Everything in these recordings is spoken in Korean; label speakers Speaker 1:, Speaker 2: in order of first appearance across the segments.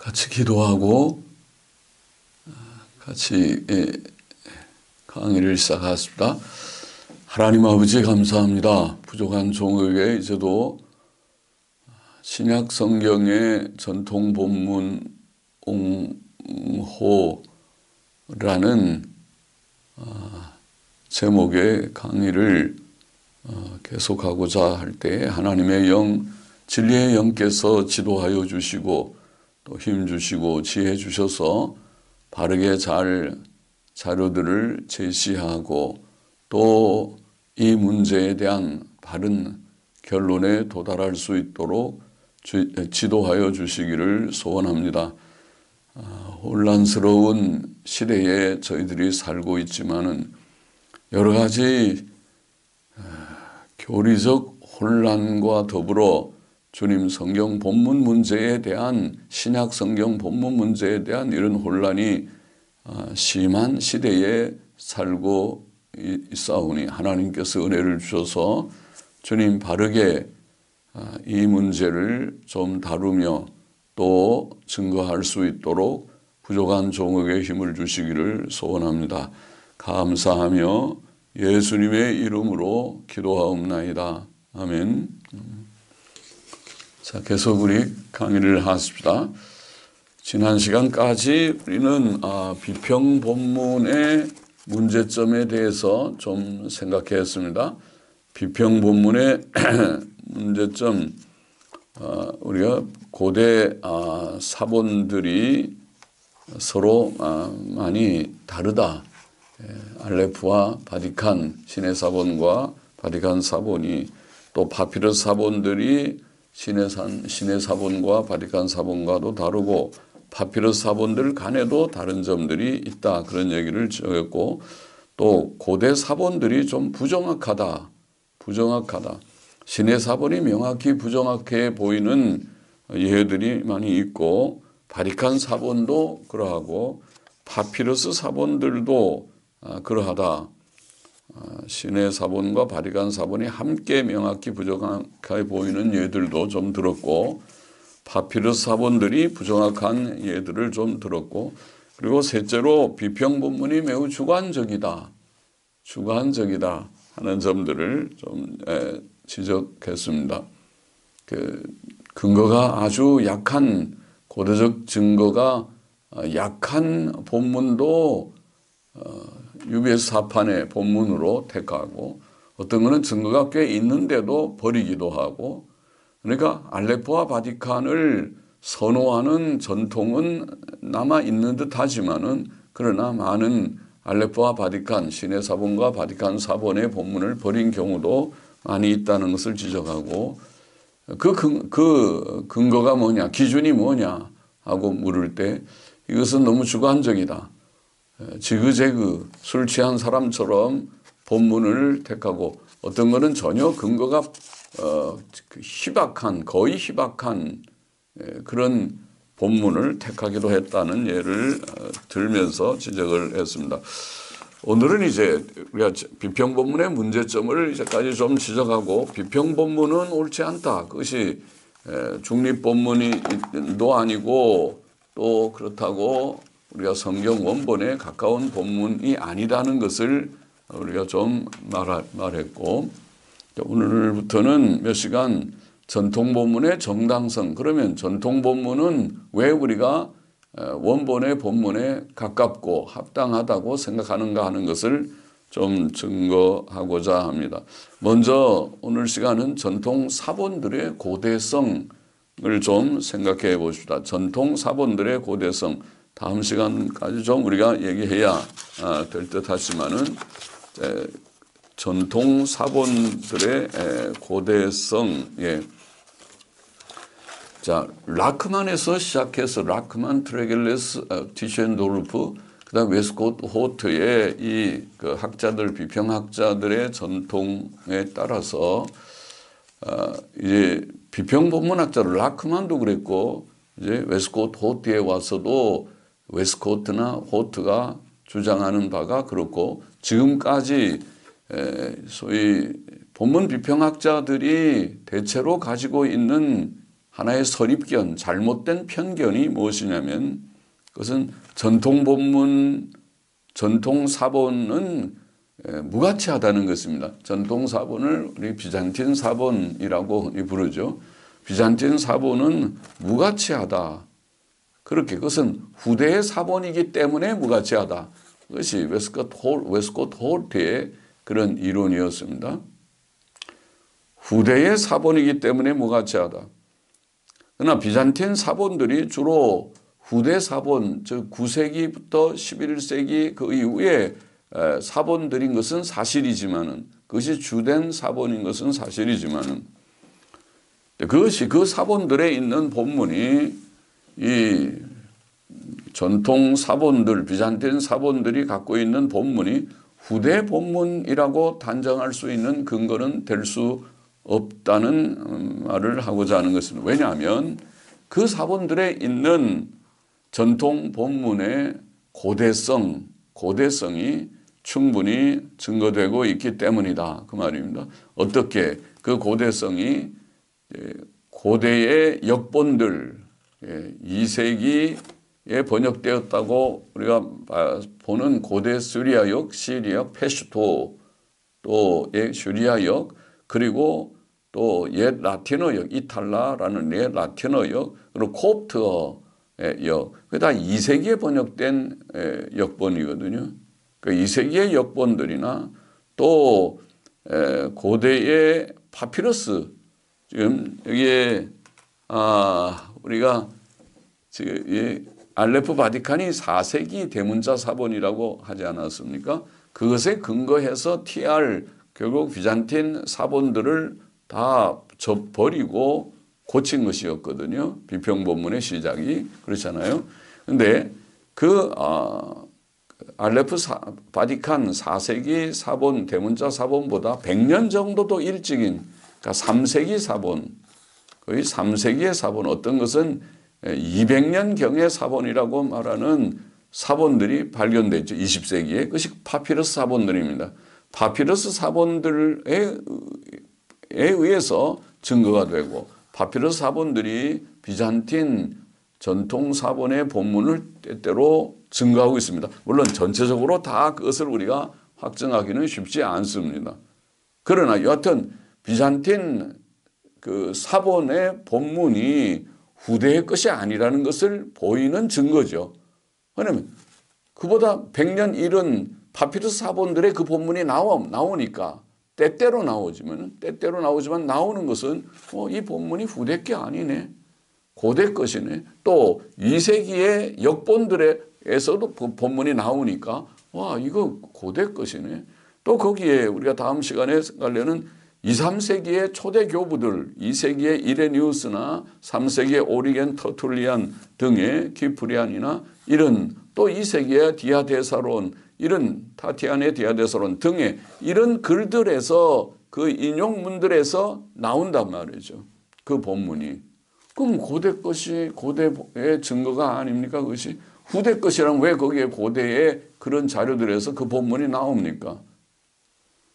Speaker 1: 같이 기도하고 같이 강의를 시작하겠습니다. 하나님 아버지 감사합니다. 부족한 종에게 이제도 신약 성경의 전통 본문 옹호라는 제목의 강의를 계속하고자 할 때 하나님의 영, 진리의 영께서 지도하여 주시고 또 힘 주시고 지혜 주셔서 바르게 잘 자료들을 제시하고 또 이 문제에 대한 바른 결론에 도달할 수 있도록 지도하여 주시기를 소원합니다. 혼란스러운 시대에 저희들이 살고 있지만은 여러 가지 교리적 혼란과 더불어 주님 성경 본문 문제에 대한 신약 성경 본문 문제에 대한 이런 혼란이 심한 시대에 살고 있사오니 하나님께서 은혜를 주셔서 주님 바르게 이 문제를 좀 다루며 또 증거할 수 있도록 부족한 종에게 힘을 주시기를 소원합니다. 감사하며 예수님의 이름으로 기도하옵나이다. 아멘. 자, 계속 우리 강의를 하십시다. 지난 시간까지 우리는 비평 본문의 문제점에 대해서 좀 생각했습니다. 비평 본문의 문제점, 우리가 고대 사본들이 서로 많이 다르다. 알레프와 바티칸, 신의 사본과 바티칸 사본이 또 파피러스 사본들이 신의 사본과 바티칸 사본과도 다르고 파피러스 사본들 간에도 다른 점들이 있다. 그런 얘기를 적었고 또 고대 사본들이 좀 부정확하다. 신의 사본이 명확히 부정확해 보이는 예들이 많이 있고 바티칸 사본도 그러하고 파피러스 사본들도 그러하다. 신의 사본과 바티칸 사본이 함께 명확히 부정확하게 보이는 예들도 좀 들었고 파피러스 사본들이 부정확한 예들을 좀 들었고 그리고 셋째로 비평 본문이 매우 주관적이다 하는 점들을 좀 지적했습니다. 근거가 아주 약한 고대적 증거가 약한 본문도 UBS 사판의 본문으로 택하고 어떤 것은 증거가 꽤 있는데도 버리기도 하고 그러니까 알레포와 바티칸을 선호하는 전통은 남아 있는 듯 하지만은 그러나 많은 알레포와 바티칸, 신의 사본과 바티칸 사본의 본문을 버린 경우도 많이 있다는 것을 지적하고 그 근거가 뭐냐, 기준이 뭐냐 하고 물을 때 이것은 너무 주관적이다. 지그재그 술 취한 사람처럼 본문을 택하고 어떤 것은 전혀 근거가 거의 희박한 그런 본문을 택하기도 했다는 예를 들면서 지적을 했습니다. 오늘은 이제 우리가 비평 본문의 문제점을 이제까지 좀 지적하고 비평 본문은 옳지 않다. 그것이 중립 본문도 아니고 또 그렇다고 우리가 성경 원본에 가까운 본문이 아니다는 것을 우리가 좀 말했고 오늘부터는 몇 시간 전통 본문의 정당성 그러면 전통 본문은 왜 우리가 원본의 본문에 가깝고 합당하다고 생각하는가 하는 것을 좀 증거하고자 합니다. 먼저 오늘 시간은 전통 사본들의 고대성을 좀 생각해 봅시다. 전통 사본들의 고대성 다음 시간까지 좀 우리가 얘기해야 될 듯 하지만은 전통 사본들의 고대성, 자 라크만에서 시작해서 라크만, 트레겔레스, 티셴도르프, 그다음 웨스코트 호트의 이 그 학자들 비평학자들의 전통에 따라서 이제 비평 본문학자로 라크만도 그랬고 이제 웨스코트 호트에 와서도 웨스코트나 호트가 주장하는 바가 그렇고 지금까지 소위 본문 비평학자들이 대체로 가지고 있는 하나의 선입견, 잘못된 편견이 무엇이냐면 그것은 전통 본문, 전통 사본은 무가치하다는 것입니다. 전통 사본을 우리 비잔틴 사본이라고 부르죠. 비잔틴 사본은 무가치하다. 그렇게 그것은 후대의 사본이기 때문에 무가치하다. 그것이 웨스콧 홀트의 그런 이론이었습니다. 후대의 사본이기 때문에 무가치하다. 그러나 비잔틴 사본들이 주로 후대 사본, 즉 9세기부터 11세기 그 이후에 사본들인 것은 사실이지만은 그것이 주된 사본인 것은 사실이지만은 그것이 그 사본들에 있는 본문이 이 전통 사본들, 비잔틴 사본들이 갖고 있는 본문이 후대 본문이라고 단정할 수 있는 근거는 될 수 없다는 말을 하고자 하는 것입니다. 왜냐하면 그 사본들에 있는 전통 본문의 고대성이 충분히 증거되고 있기 때문이다. 그 말입니다. 어떻게 그 고대성이 고대의 역본들 2세기에 번역되었다고 우리가 보는 고대 시리아역, 페슈토 또 시리아역 그리고 또 옛 라틴어역, 이탈라라는 옛 라틴어역 그리고 콥트어의 역 그게 다 2세기에 번역된 역본이거든요. 그 2세기의 역본들이나 또 고대의 파피러스 지금 여기에 우리가 지금 알레포 바티칸이 4세기 대문자 사본이라고 하지 않았습니까? 그것에 근거해서 TR 결국 비잔틴 사본들을 다 버리고 고친 것이었거든요. 비평본문의 시작이 그렇잖아요. 그런데 그 알레포 바티칸 4세기 사본 대문자 사본보다 100년 정도 더 일찍인 그러니까 3세기 사본 거의 3세기의 사본 어떤 것은 200년경의 사본이라고 말하는 사본들이 발견됐죠. 20세기에. 그것이 파피러스 사본들입니다. 파피러스 사본들에 의해서 증거가 되고 파피러스 사본들이 비잔틴 전통 사본의 본문을 때때로 증거하고 있습니다. 물론 전체적으로 다 그것을 우리가 확정하기는 쉽지 않습니다. 그러나 여하튼 비잔틴 그 사본의 본문이 후대의 것이 아니라는 것을 보이는 증거죠. 왜냐하면 그보다 100년 이른 파피루스 사본들의 그 본문이 나오니까 때때로 나오지만 나오는 것은 이 본문이 후대 게 아니네. 고대 것이네. 또 2세기의 역본들에서도 본문이 나오니까 와 이거 고대 것이네. 또 거기에 우리가 다음 시간에 생각하려는 2, 3세기의 초대 교부들 2세기의 이레니우스나 3세기의 오리겐 터툴리안 등의 키프리안이나 이런 또 2세기의 디아데사론 이런 타티안의 디아데사론 등의 이런 글들에서 그 인용문들에서 나온단 말이죠. 그 본문이. 그럼 고대 것이 고대의 증거가 아닙니까? 그것이 후대 것이랑 왜 거기에 고대의 그런 자료들에서 그 본문이 나옵니까?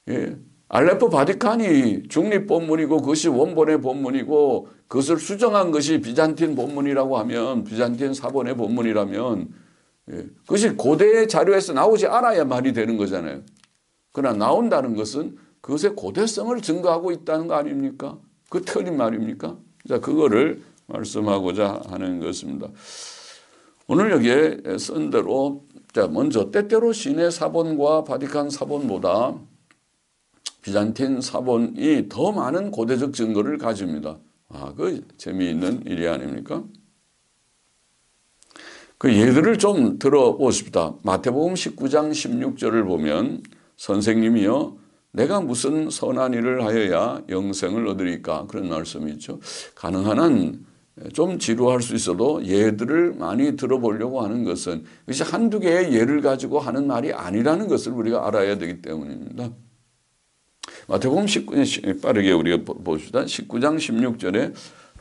Speaker 1: 예. 알레포 바티칸이 중립 본문이고 그것이 원본의 본문이고 그것을 수정한 것이 비잔틴 본문이라고 하면 비잔틴 사본의 본문이라면 그것이 고대의 자료에서 나오지 않아야 말이 되는 거잖아요. 그러나 나온다는 것은 그것의 고대성을 증거하고 있다는 거 아닙니까? 그 틀린 말입니까? 자, 그거를 말씀하고자 하는 것입니다. 오늘 여기에 쓴 대로 자, 먼저 때때로 시내 사본과 바티칸 사본보다 비잔틴 사본이 더 많은 고대적 증거를 가집니다. 그 재미있는 일이 아닙니까? 그 예들을 좀 들어보십시다. 마태복음 19장 16절을 보면 선생님이여 내가 무슨 선한 일을 하여야 영생을 얻으리까 그런 말씀이 있죠. 가능한 한 좀 지루할 수 있어도 예들을 많이 들어보려고 하는 것은 그것이 한두 개의 예를 가지고 하는 말이 아니라는 것을 우리가 알아야 되기 때문입니다. 마태복음 19장 빠르게 우리가 봅시다. 19장 16절에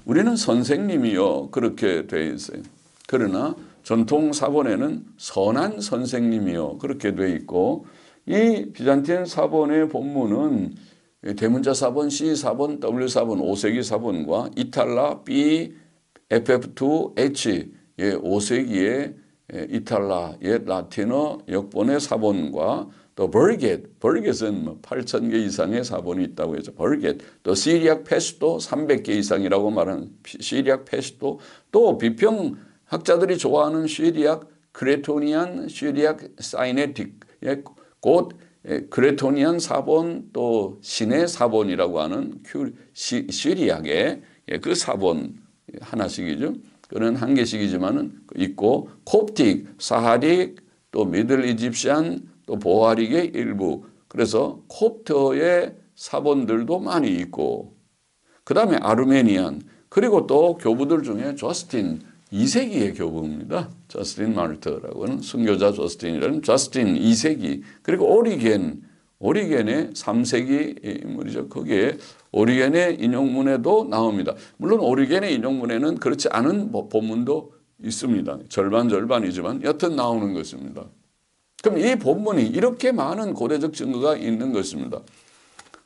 Speaker 1: 우리는 선생님이요 그렇게 되어 있어요. 그러나 전통 사본에는 선한 선생님이요 그렇게 되어 있고 이 비잔틴 사본의 본문은 대문자 사본, C 사본, W 사본, 5세기 사본과 이탈라, B, FF2H 5세기의 이탈라의 라틴어 역본의 사본과 또 버겟은 8,000개 이상의 사본이 있다고 해서 버겟, 또 시리악 페스토 300개 이상이라고 말하는 시리악 페스토, 또 비평 학자들이 좋아하는 시리악 크레토니안, 시리악 사이네틱, 곧 크레토니안 사본, 또 신의 사본이라고 하는 시리악의 그 사본 하나씩이죠. 그는 한 개씩이지만은 있고, 콥틱, 사하릭, 또 미들 이집시안, 또 보하릭의 일부. 그래서 콥트의 사본들도 많이 있고, 그 다음에 아르메니안, 그리고 또 교부들 중에 저스틴 2세기의 교부입니다. 저스틴 마르트라고 하는 순교자 저스틴이라는 저스틴 2세기, 그리고 오리겐의 3세기 인물이죠. 거기에 오리겐의 인용문에도 나옵니다. 물론 오리겐의 인용문에는 그렇지 않은 본문도 있습니다. 절반이지만 여튼 나오는 것입니다. 그럼 이 본문이 이렇게 많은 고대적 증거가 있는 것입니다.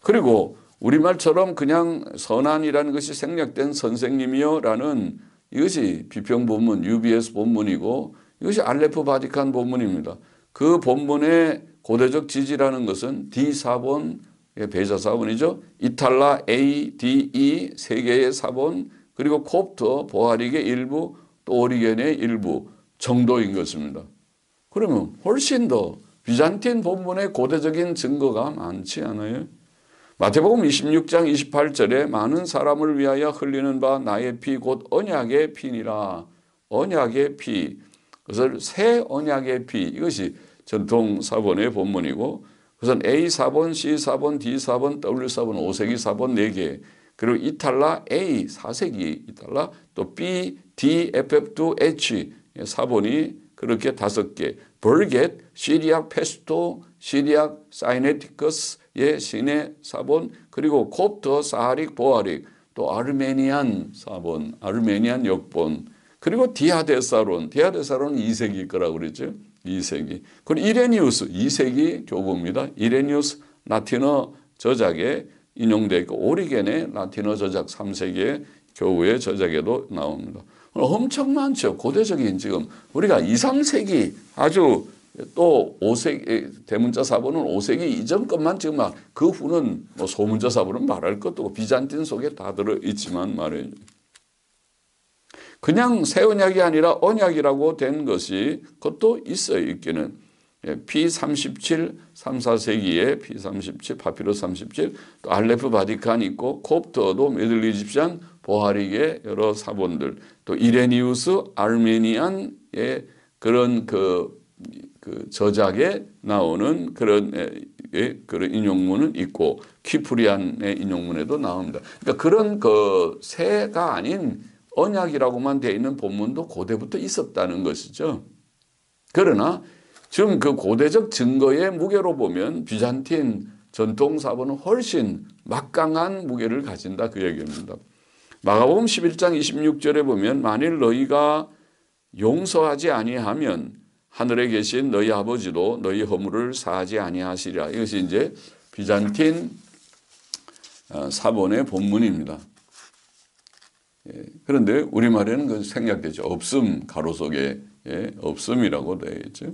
Speaker 1: 그리고 우리말처럼 그냥 선안이라는 것이 생략된 선생님이요라는 이것이 비평 본문, UBS 본문이고 이것이 알레프 바티칸 본문입니다. 그 본문의 고대적 지지라는 것은 D4본, 배자 사본이죠. 이탈라 A, D, E 세 개의 사본, 그리고 콥트, 보하릭의 일부, 또 오리겐의 일부 정도인 것입니다. 그러면 훨씬 더 비잔틴 본문의 고대적인 증거가 많지 않아요? 마태복음 26장 28절에 많은 사람을 위하여 흘리는 바 나의 피 곧 언약의 피니라. 언약의 피. 그것을 새 언약의 피. 이것이 전통 사본의 본문이고, 그것은 A 사본, C 사본, D 사본, W 사본, 5세기 사본 4개. 그리고 이탈라 A 4세기 이탈라, 또 B, D, FF2H 사본이 그렇게 5개. 버겟, 시리악 페스토, 시리악 사이네티커스의 신의 사본, 그리고 콥트, 사하릭, 보하릭, 또 아르메니안 사본, 아르메니안 역본, 그리고 디아데사론 2세기 거라고 그랬죠. 2세기. 그리고 이레니우스 2세기 교부입니다. 이레니우스 라틴어 저작에 인용되어 있고, 오리겐의 라틴어 저작 3세기의 교우의 저작에도 나옵니다. 엄청 많죠. 고대적인 지금 우리가 2, 3세기 아주 또 5세기 대문자 사본은 5세기 이전 것만 지금 그 후는 뭐 소문자 사본은 말할 것도 없고 비잔틴 속에 다 들어있지만 말이에요. 그냥 새 언약이 아니라 언약이라고 된 것이 그것도 있어요. 있기는. P37, 3, 4세기에 P37, 파피루스 37, 또 알레프 바티칸 있고, 콥트도 미들 이집시안, 보하릭의 여러 사본들, 또 이레니우스 아르메니안의 그런 그 저작에 나오는 그런 인용문은 있고, 키프리안의 인용문에도 나옵니다. 그러니까 그런 그 새가 아닌 언약이라고만 되어 있는 본문도 고대부터 있었다는 것이죠. 그러나 지금 그 고대적 증거의 무게로 보면 비잔틴 전통 사본은 훨씬 막강한 무게를 가진다 그 얘기입니다. 마가복음 11장 26절에 보면 만일 너희가 용서하지 아니하면 하늘에 계신 너희 아버지도 너희 허물을 사하지 아니하시리라. 이것이 이제 비잔틴 사본의 본문입니다. 그런데 우리말에는 그 생략되죠. 없음 가로 속에 없음이라고 되어 있죠.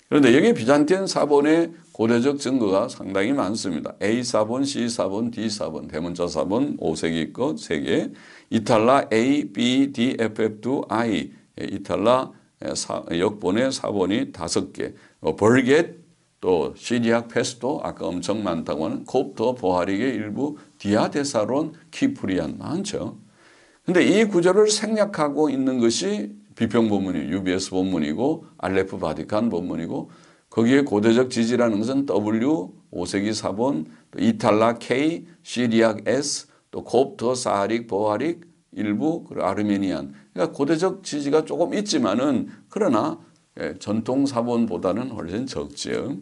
Speaker 1: 그런데 여기 비잔틴 사본의 고대적 증거가 상당히 많습니다. A 사본, C 사본, D 사본, 대문자 사본 5세기 것 3개, 이탈라 A, B, D, FF2I, 이탈라 역본의 사본이 5개, 버겟, 또 시리악 페스토, 아까 엄청 많다고 하는 콥트, 보하릭의 일부, 디아데사론, 키프리안 많죠. 근데 이 구절을 생략하고 있는 것이 비평 본문이 UBS 본문이고 알레프 바티칸 본문이고, 거기에 고대적 지지라는 것은 W 5세기 사본, 또 이탈라 K, 시리악 S, 또 콥트, 사하릭, 보하릭 일부, 그리고 아르메니안. 그러니까 고대적 지지가 조금 있지만은 그러나 전통 사본보다는 훨씬 적지요.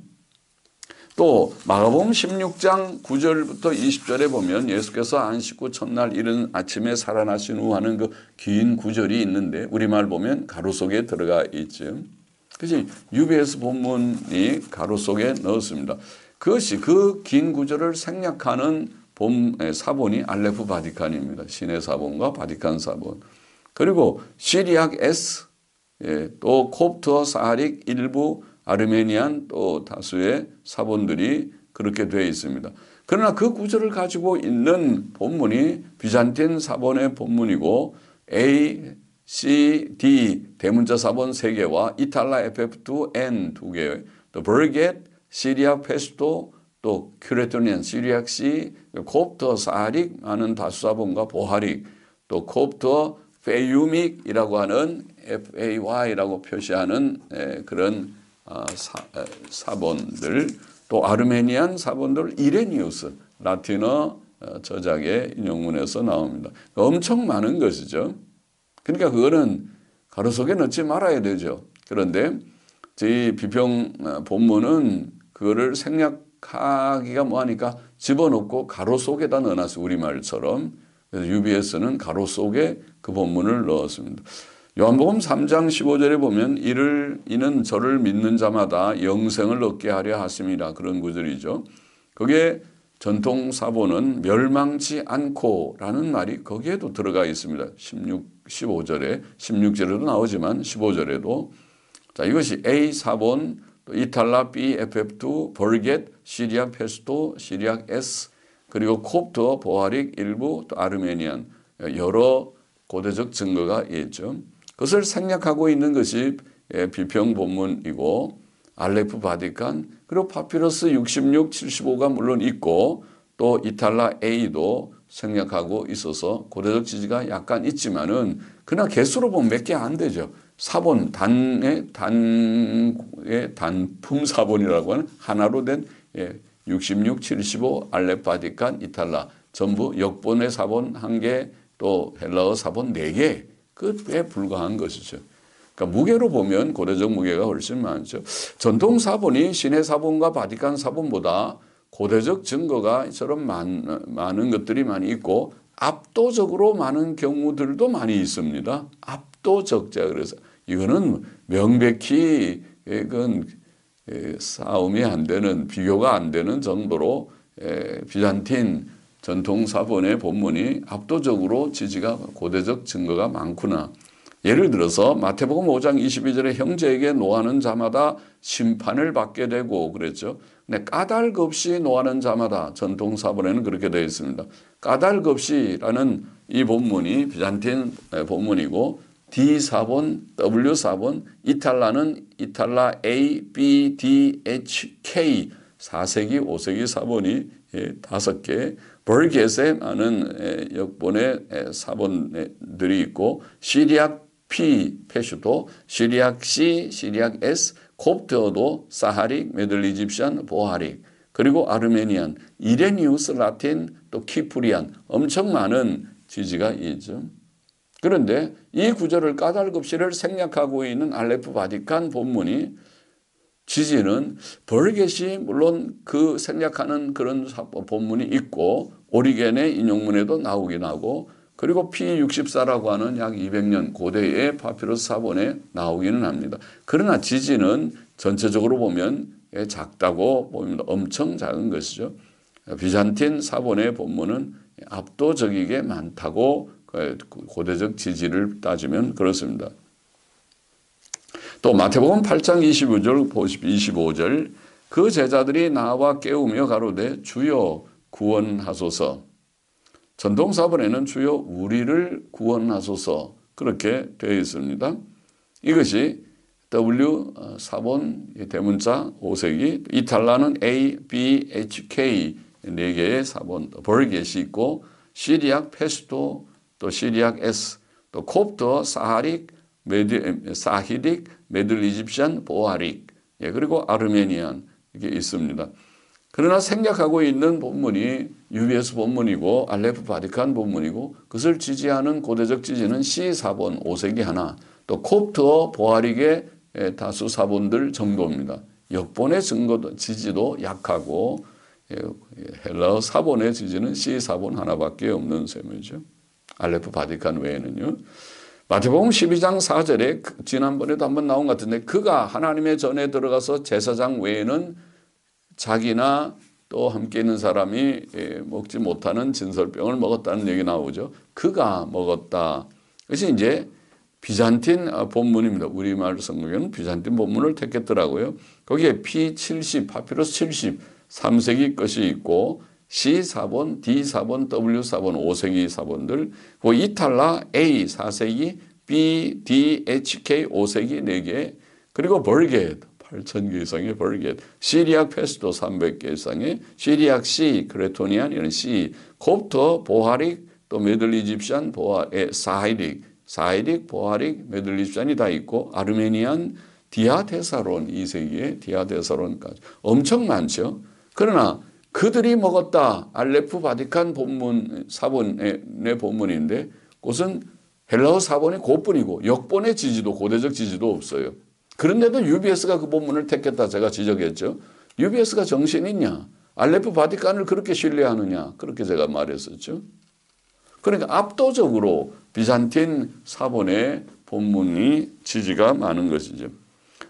Speaker 1: 또 마가복음 16장 9절부터 20절에 보면 예수께서 안식 후 첫날 이른 아침에 살아나신 후 하는 그 긴 구절이 있는데 우리말 보면 가로 속에 들어가 있죠. 그래서 UBS 본문이 가로 속에 넣었습니다. 그것이 그 긴 구절을 생략하는 사본이 알레프 바티칸입니다. 시내 사본과 바티칸 사본. 그리고 시리악 S, 또 콥트어 사하릭 일부 아르메니안 또 다수의 사본들이 그렇게 되어 있습니다. 그러나 그 구절을 가지고 있는 본문이 비잔틴 사본의 본문이고 A, C, D 대문자 사본 3개와 이탈라 FF2, N 2개, 또 버겟, 시리악 페스토, 또 큐레토니안, 시리악 C, 콥터 사하릭 하는 다수 사본과 보하릭, 또 콥터 페유믹이라고 하는 FAY라고 표시하는 그런 사본들, 또 아르메니안 사본들 이레니우스 라틴어 저작의 인용문에서 나옵니다. 엄청 많은 것이죠. 그러니까 그거는 가로 속에 넣지 말아야 되죠. 그런데 저희 비평 본문은 그거를 생략하기가 뭐하니까 집어넣고 가로 속에다 넣어놨어요. 우리말처럼. 그래서 UBS는 가로 속에 그 본문을 넣었습니다. 요한복음 3장 15절에 보면 이는 저를 믿는 자마다 영생을 얻게 하려 하심이라 그런 구절이죠. 그게 전통 사본은 멸망치 않고라는 말이 거기에도 들어가 있습니다. 15절에 16절에도 나오지만 15절에도 자 이것이 A 사본, 또 이탈라 B FF2, 버겟, 시리악 페스토, 시리악 S 그리고 콥터, 보하릭 일부, 또 아르메니안 여러 고대적 증거가 있죠. 그것을 생략하고 있는 것이 비평 본문이고 알레프 바티칸 그리고 파피러스 66, 75가 물론 있고 또 이탈라 A도 생략하고 있어서 고대적 지지가 약간 있지만은 그러나 개수로 보면 몇 개 안 되죠. 사본 단품 사본이라고 하는 하나로 된 66, 75, 알레프 바티칸, 이탈라 전부 역본의 사본 1개 또 헬라어 사본 4개 그에 불과한 것이죠. 그러니까 무게로 보면 고대적 무게가 훨씬 많죠. 전통 사본이 시내 사본과 바티칸 사본보다 고대적 증거가 이처럼 많은 것들이 많이 있고 압도적으로 많은 경우들도 많이 있습니다. 압도적자 그래서 이거는 명백히 이건 싸움이 안 되는 비교가 안 되는 정도로 비잔틴 전통 사본의 본문이 압도적으로 지지가 고대적 증거가 많구나. 예를 들어서 마태복음 5장 22절에 형제에게 노하는 자마다 심판을 받게 되고 그랬죠. 근데 까닭 없이 노하는 자마다 전통 사본에는 그렇게 되어 있습니다. 까닭 없이라는 이 본문이 비잔틴 본문이고 D 사본, W 사본, 이탈라는 이탈라 A, B, D, H, K 4세기, 5세기 사본이 5개 버겟에 많은 역본의 사본들이 있고 시리악 P, 페슈도, 시리악 C, 시리악 S, 콥트어도 사하릭, 메들 이집시안, 보하릭 그리고 아르메니안, 이레니우스 라틴, 또 키프리안 엄청 많은 지지가 있죠. 그런데 이 구절을 까닭 없이를 생략하고 있는 알레프 바티칸 본문이 지지는 버겟이 물론 그 생략하는 그런 본문이 있고 오리겐의 인용문에도 나오긴 하고 그리고 P64라고 하는 약 200년 고대의 파피루스 사본에 나오기는 합니다. 그러나 지지는 전체적으로 보면 작다고 봅니다. 엄청 작은 것이죠. 비잔틴 사본의 본문은 압도적이게 많다고 고대적 지지를 따지면 그렇습니다. 또 마태복음 8장 25절 보십시오. 25절 그 제자들이 나와 깨우며 가로되 주여 구원하소서. 전통 사본에는 주여 우리를 구원하소서 그렇게 되어 있습니다. 이것이 W 사본 대문자 5세기 이탈라는 A, B, H, K 4개의 사본 버겟이 있고 시리악 페스토 또 시리악 S 또 콥터 사하릭 사히릭 메들 이집시안 보하릭 그리고 아르메니안 이게 있습니다. 그러나 생략하고 있는 본문이 UBS 본문이고 알레프 바티칸 본문이고 그것을 지지하는 고대적 지지는 C 사본 5세기 하나 또 콥트어 보하릭의 다수 사본들 정도입니다. 역본의 증거도 지지도 약하고 헬라어 사본의 지지는 C 사본 하나밖에 없는 셈이죠. 알레프 바티칸 외에는요. 마태복음 12장 4절에 지난번에도 한번 나온 것 같은데 그가 하나님의 전에 들어가서 제사장 외에는 자기나 또 함께 있는 사람이 먹지 못하는 진설병을 먹었다는 얘기 나오죠. 그가 먹었다. 그것이 이제 비잔틴 본문입니다. 우리말 성경에는 비잔틴 본문을 택했더라고요. 거기에 P70, 파피루스 70, 3세기 것이 있고 C4번, D4번, W4번, 5세기 사본들, 그 이탈라 A 4세기, B, D, HK 5세기 4개, 그리고 벌겟 8,000개 이상의 벌겟, 시리악 페스토 300개 이상의 시리악 C, 크레토니안 이런 C, 콥터, 보하릭, 또 메들 이집시안, 사이릭, 보하릭, 메들 이집시안이 다 있고 아르메니안, 디아데사론 2세기에 디아데사론까지 엄청 많죠. 그러나 그들이 먹었다. 알레프 바티칸 본문 사본의 본문인데 그것은 헬라어 사본이 그것뿐이고 역본의 지지도 고대적 지지도 없어요. 그런데도 UBS가 그 본문을 택했다 제가 지적했죠. UBS가 정신이 있냐? 알레프 바티칸을 그렇게 신뢰하느냐? 그렇게 제가 말했었죠. 그러니까 압도적으로 비잔틴 사본의 본문이 지지가 많은 것이죠.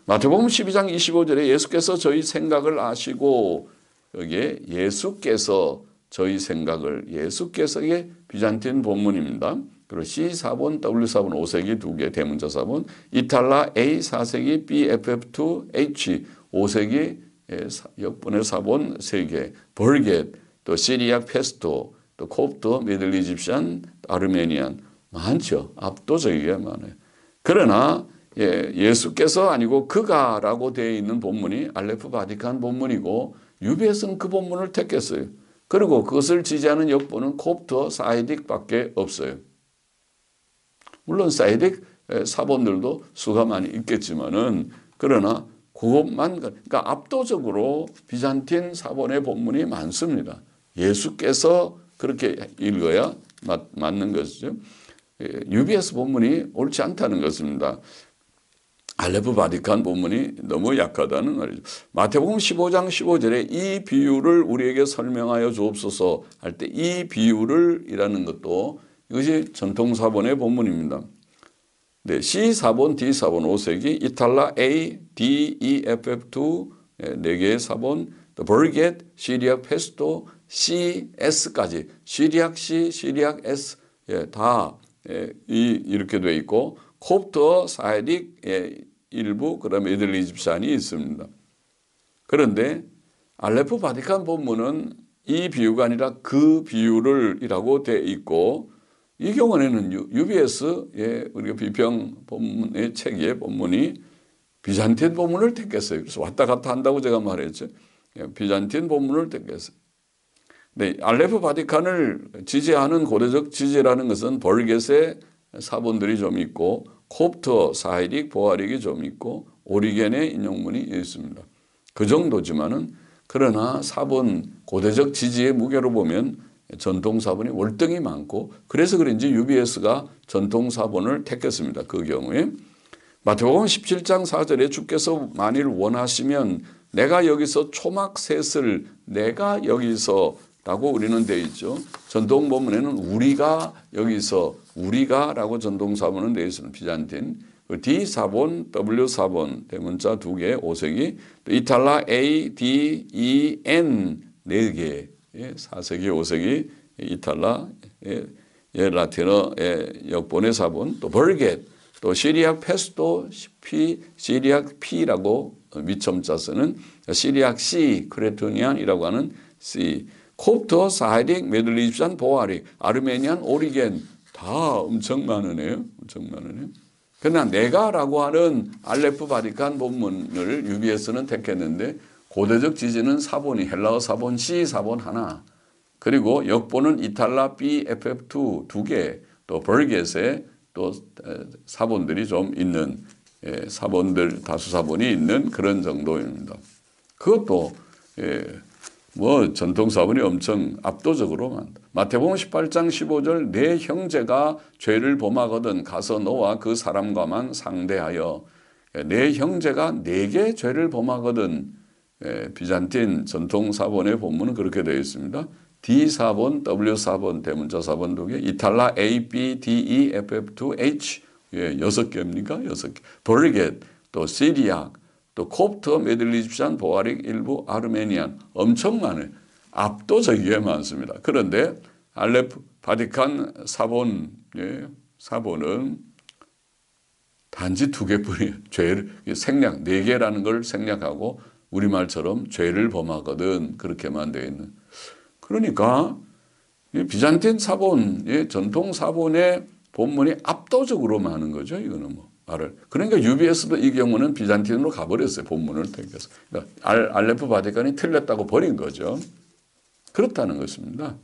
Speaker 1: 마태복음 12장 25절에 예수께서 저희 생각을 아시고 여기에 예수께서 저희 생각을 예수께서의 비잔틴 본문입니다. 그리고 C4본, W4본 5세기 2개 대문자 사본, 이탈라 A 4세기, B, FF2, H 5세기 역본의 사본 3개, 벌겟, 또 시리악 페스토, 또 콥트, 미들 이집시안, 아르메니안 많죠. 압도적이게 많아요. 그러나 예수께서 아니고 그가라고 되어 있는 본문이 알레프 바티칸 본문이고 UBS는 그 본문을 택했어요. 그리고 그것을 지지하는 역본은 콥트, 사이딕밖에 없어요. 물론 사이딕 사본들도 수가 많이 있겠지만은 그러나 그것만 그러니까 압도적으로 비잔틴 사본의 본문이 많습니다. 예수께서 그렇게 읽어야 맞는 것이죠. UBS 본문이 옳지 않다는 것입니다. 알레프 바티칸 본문이 너무 약하다는 말이죠. 마태복음 15장 15절에 이 비유를 우리에게 설명하여 주옵소서 할 때 이 비유를 이라는 것도 이것이 전통사본의 본문입니다. 네, C4본, D4본 5세기, 이탈라 A, D, E, FF2 4개의 사본, 또 벌겟, 시리악 페스토, C, S까지 시리악 C, 시리악 S 다 이렇게 되어 있고 콥터, 사이딕 일부 그다음에 미들 이집시안이 있습니다. 그런데 알레프 바티칸 본문은 이 비유가 아니라 그 비유를이라고 되어 있고 이 경우에는 UBS의 우리가 비평 본문의 책의 본문이 비잔틴 본문을 택했어요. 그래서 왔다 갔다 한다고 제가 말했죠. 비잔틴 본문을 택했어요. 네, 알레프 바티칸을 지지하는 고대적 지지라는 것은 벌겟의 사본들이 좀 있고 콥터, 사이딕, 보아릭이 좀 있고 오리겐의 인용문이 있습니다. 그 정도지만은 그러나 사본 고대적 지지의 무게로 보면 전통 사본이 월등히 많고 그래서 그런지 UBS가 전통 사본을 택했습니다. 그 경우에 마태복음 17장 4절에 주께서 만일 원하시면 내가 여기서 초막셋을 내가 여기서 라고 우리는 되어 있죠. 전통 본문에는 우리가 여기서 우리가라고 전통 사본은 되어 있습니다. 비잔틴. D4본, W4본 대문자 2개 5세기 또 이탈라 A, D, E, N 4개 4세기 5세기 이탈라 라틴어 역본의 사본 또 벌겟 또 시리악 페스토 P, 시리악 P라고 미첨자 쓰는 시리악 C, 크레토니안이라고 하는 C 콥터, 사이딕, 메들 이집시안, 보아릭, 아르메니안, 오리겐 다 엄청 많으네요. 엄청 많으네요. 그러나 내가라고 하는 알레프 바티칸 본문을 UBS는 택했는데 고대적 지지는 사본이 헬라어 사본 C, 사본 하나 그리고 역본은 이탈라 B, FF2 2개 또 벌겟에 또 사본들이 좀 있는 사본들 다수 사본이 있는 그런 정도입니다. 그것도 뭐 전통 사본이 엄청 압도적으로 많다. 마태복음 18장 15절 내 형제가 죄를 범하거든 가서 너와 그 사람과만 상대하여 내 형제가 내게 죄를 범하거든 비잔틴 전통 사본의 본문은 그렇게 되어 있습니다. D4본, W4본 대문자 사본 2개 이탈라 A, B, D, E, FF2, H 6개입니까? 6개 벌겟 또 시리악 또 콥트, 미들 이집션, 보아릭, 일부 아르메니안 엄청 많아요. 압도적이게 많습니다. 그런데 알레프, 바티칸, 사본, 예, 사본은 단지 2개뿐이에요. 죄를 생략 4개라는 걸 생략하고 우리말처럼 죄를 범하거든 그렇게만 되어 있는. 그러니까 비잔틴 사본, 전통 사본의 본문이 압도적으로 많은 거죠. 이거는 뭐 말을. 그러니까 UBS도 이 경우는 비잔틴으로 가버렸어요. 본문을 택해서. 그러니까 알레프 바티칸이 틀렸다고 버린 거죠. 그렇다는 것입니다.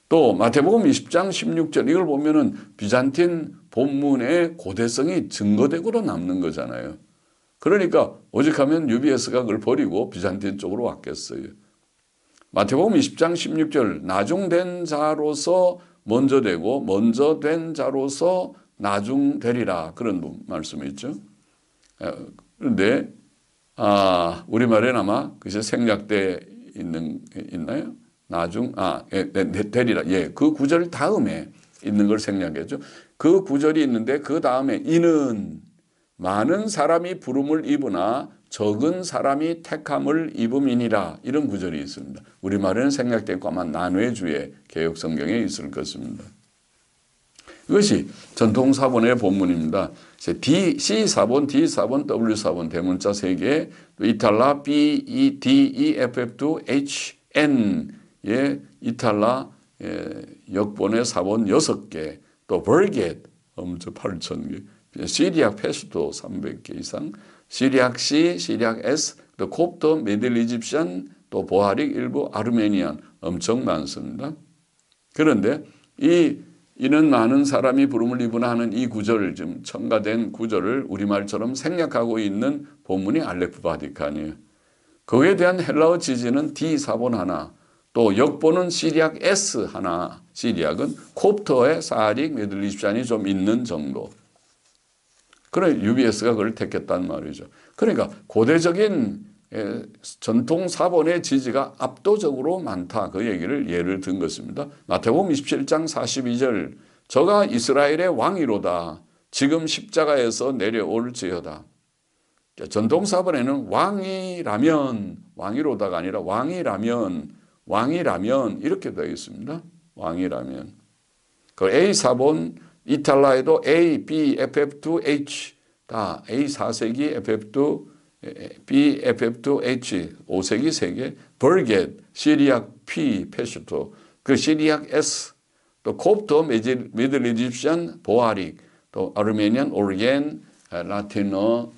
Speaker 1: 또 마태복음 20장 16절 이걸 보면은 비잔틴 본문의 고대성이 증거되고도 남는 거잖아요. 그러니까 오직하면 UBS가 그걸 버리고 비잔틴 쪽으로 왔겠어요. 마태복음 20장 16절 나중된 자로서 먼저 되고 먼저 된 자로서 나중되리라 그런 말씀이 있죠. 그런데 우리말에는 아마 그것이 생략되어 있나요? 되리라. 예, 그 구절 다음에 있는 걸 생략했죠. 그 구절이 있는데 그 다음에 이는 많은 사람이 부름을 입으나 적은 사람이 택함을 입음이니라 이런 구절이 있습니다. 우리말에는 생략되고 아마 난회주의 개역성경에 있을 것입니다. 이것이 전통사본의 본문입니다. C4본, D4본, W4본 대문자 3개, 이탈라, B, E, D, E, F, F, H, N 의 이탈라 역본의 사본 6개, 또 벌겟 엄청 8,000개, 시리악 페스도 300개 이상, 시리악 C, 시리악 S, 또 콥트, 미들 이집션, 또 보아릭 일부 아르메니안 엄청 많습니다. 그런데 이는 많은 사람이 부름을 입으나 하는 이 구절을 좀 첨가된 구절을 우리말처럼 생략하고 있는 본문이 알레프 바티칸이에요. 그에 대한 헬라어 지지는 D4본 하나, 또 역본은 시리악 S 하나, 시리악은 콥터의 사릭, 미들 이집션이 좀 있는 정도. 그래 UBS가 그걸 택했단 말이죠. 그러니까 고대적인 전통 사본의 지지가 압도적으로 많다. 그 얘기를 예를 든 것입니다. 마태복음 27장 42절 저가 이스라엘의 왕이로다. 지금 십자가에서 내려올지어다. 전통 사본에는 왕이로다가 아니라 왕이라면 이렇게 되어 있습니다. 왕이라면. 그 A4본 이탈라에도 A, B, FF2H 다 A4세기 FF2 B, FF2H 5세기 3개 벌겟, 시리악 P, 페슈토 그 시리악 S 또 콥트, 미들 이집션, 보아릭 또 아르메니안, 오르겐, 라틴어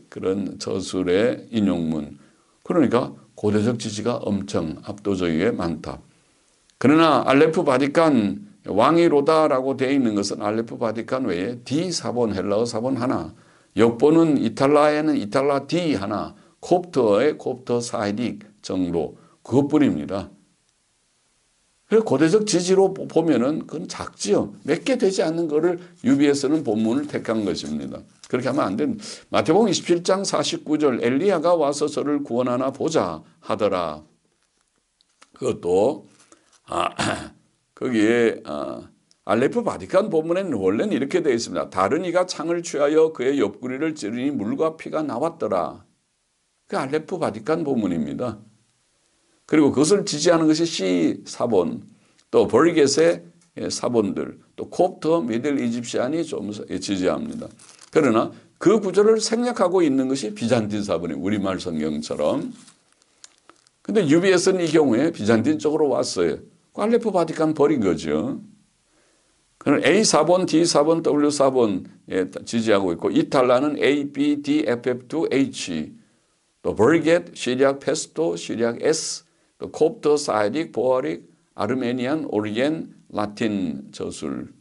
Speaker 1: 그런 저술의 인용문. 그러니까 고대적 지지가 엄청 압도적이게 많다. 그러나 알레프 바티칸 왕이로다라고 되어 있는 것은 알레프 바티칸 외에 D4본 헬라어 사본 하나, 역본은 이탈라에는 이탈라 D 하나, 콥트의 콥트 사이릭 정도 그것뿐입니다. 그래서 고대적 지지로 보면은 그건 작지요. 몇 개 되지 않는 거를 UBS는 본문을 택한 것입니다. 그렇게 하면 안 됩니다. 마태복음 27장 49절 엘리야가 와서 저를 구원하나 보자 하더라. 그것도 거기에 알레프 바티칸 본문에는 원래는 이렇게 되어 있습니다. 다른 이가 창을 취하여 그의 옆구리를 찌르니 물과 피가 나왔더라. 그 알레프 바티칸 본문입니다. 그리고 그것을 지지하는 것이 C4본, 또 벌겟의 사본들, 또 콥트, 미들 이집시안이 좀 지지합니다. 그러나 그 구절을 생략하고 있는 것이 비잔틴 사본이에요. 우리말 성경처럼. 근데 UBS는 이 경우에 비잔틴 쪽으로 왔어요. 알레프 바티칸 버린 거죠. 그럼 A4본, D4본, W4본 지지하고 있고 이탈라는 A, B, D, FF2H 또 벌겟, 시리악 페스토, 시리악 S 또 콥트, 사이릭, 보아릭, 아르메니안, 오르겐, 라틴 저술.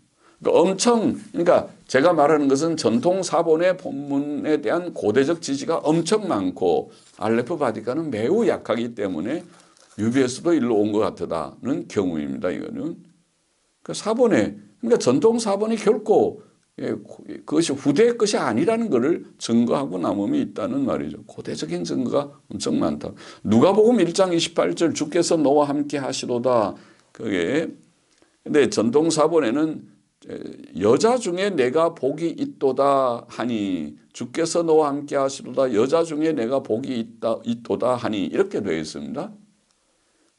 Speaker 1: 그러니까 제가 말하는 것은 전통 사본의 본문에 대한 고대적 지지가 엄청 많고 알레프 바티칸은 매우 약하기 때문에 UBS도 일로 온 것 같다는 경우입니다. 이거는 그러니까 전통 사본이 결코 그것이 후대의 것이 아니라는 것을 증거하고 남음이 있다는 말이죠. 고대적인 증거가 엄청 많다. 누가복음 1장 28절 주께서 너와 함께 하시도다. 그게 근데 전통 사본에는 여자 중에 내가 복이 있도다 하니 주께서 너와 함께 하시도다 여자 중에 내가 복이 있도다 하니 이렇게 되어 있습니다.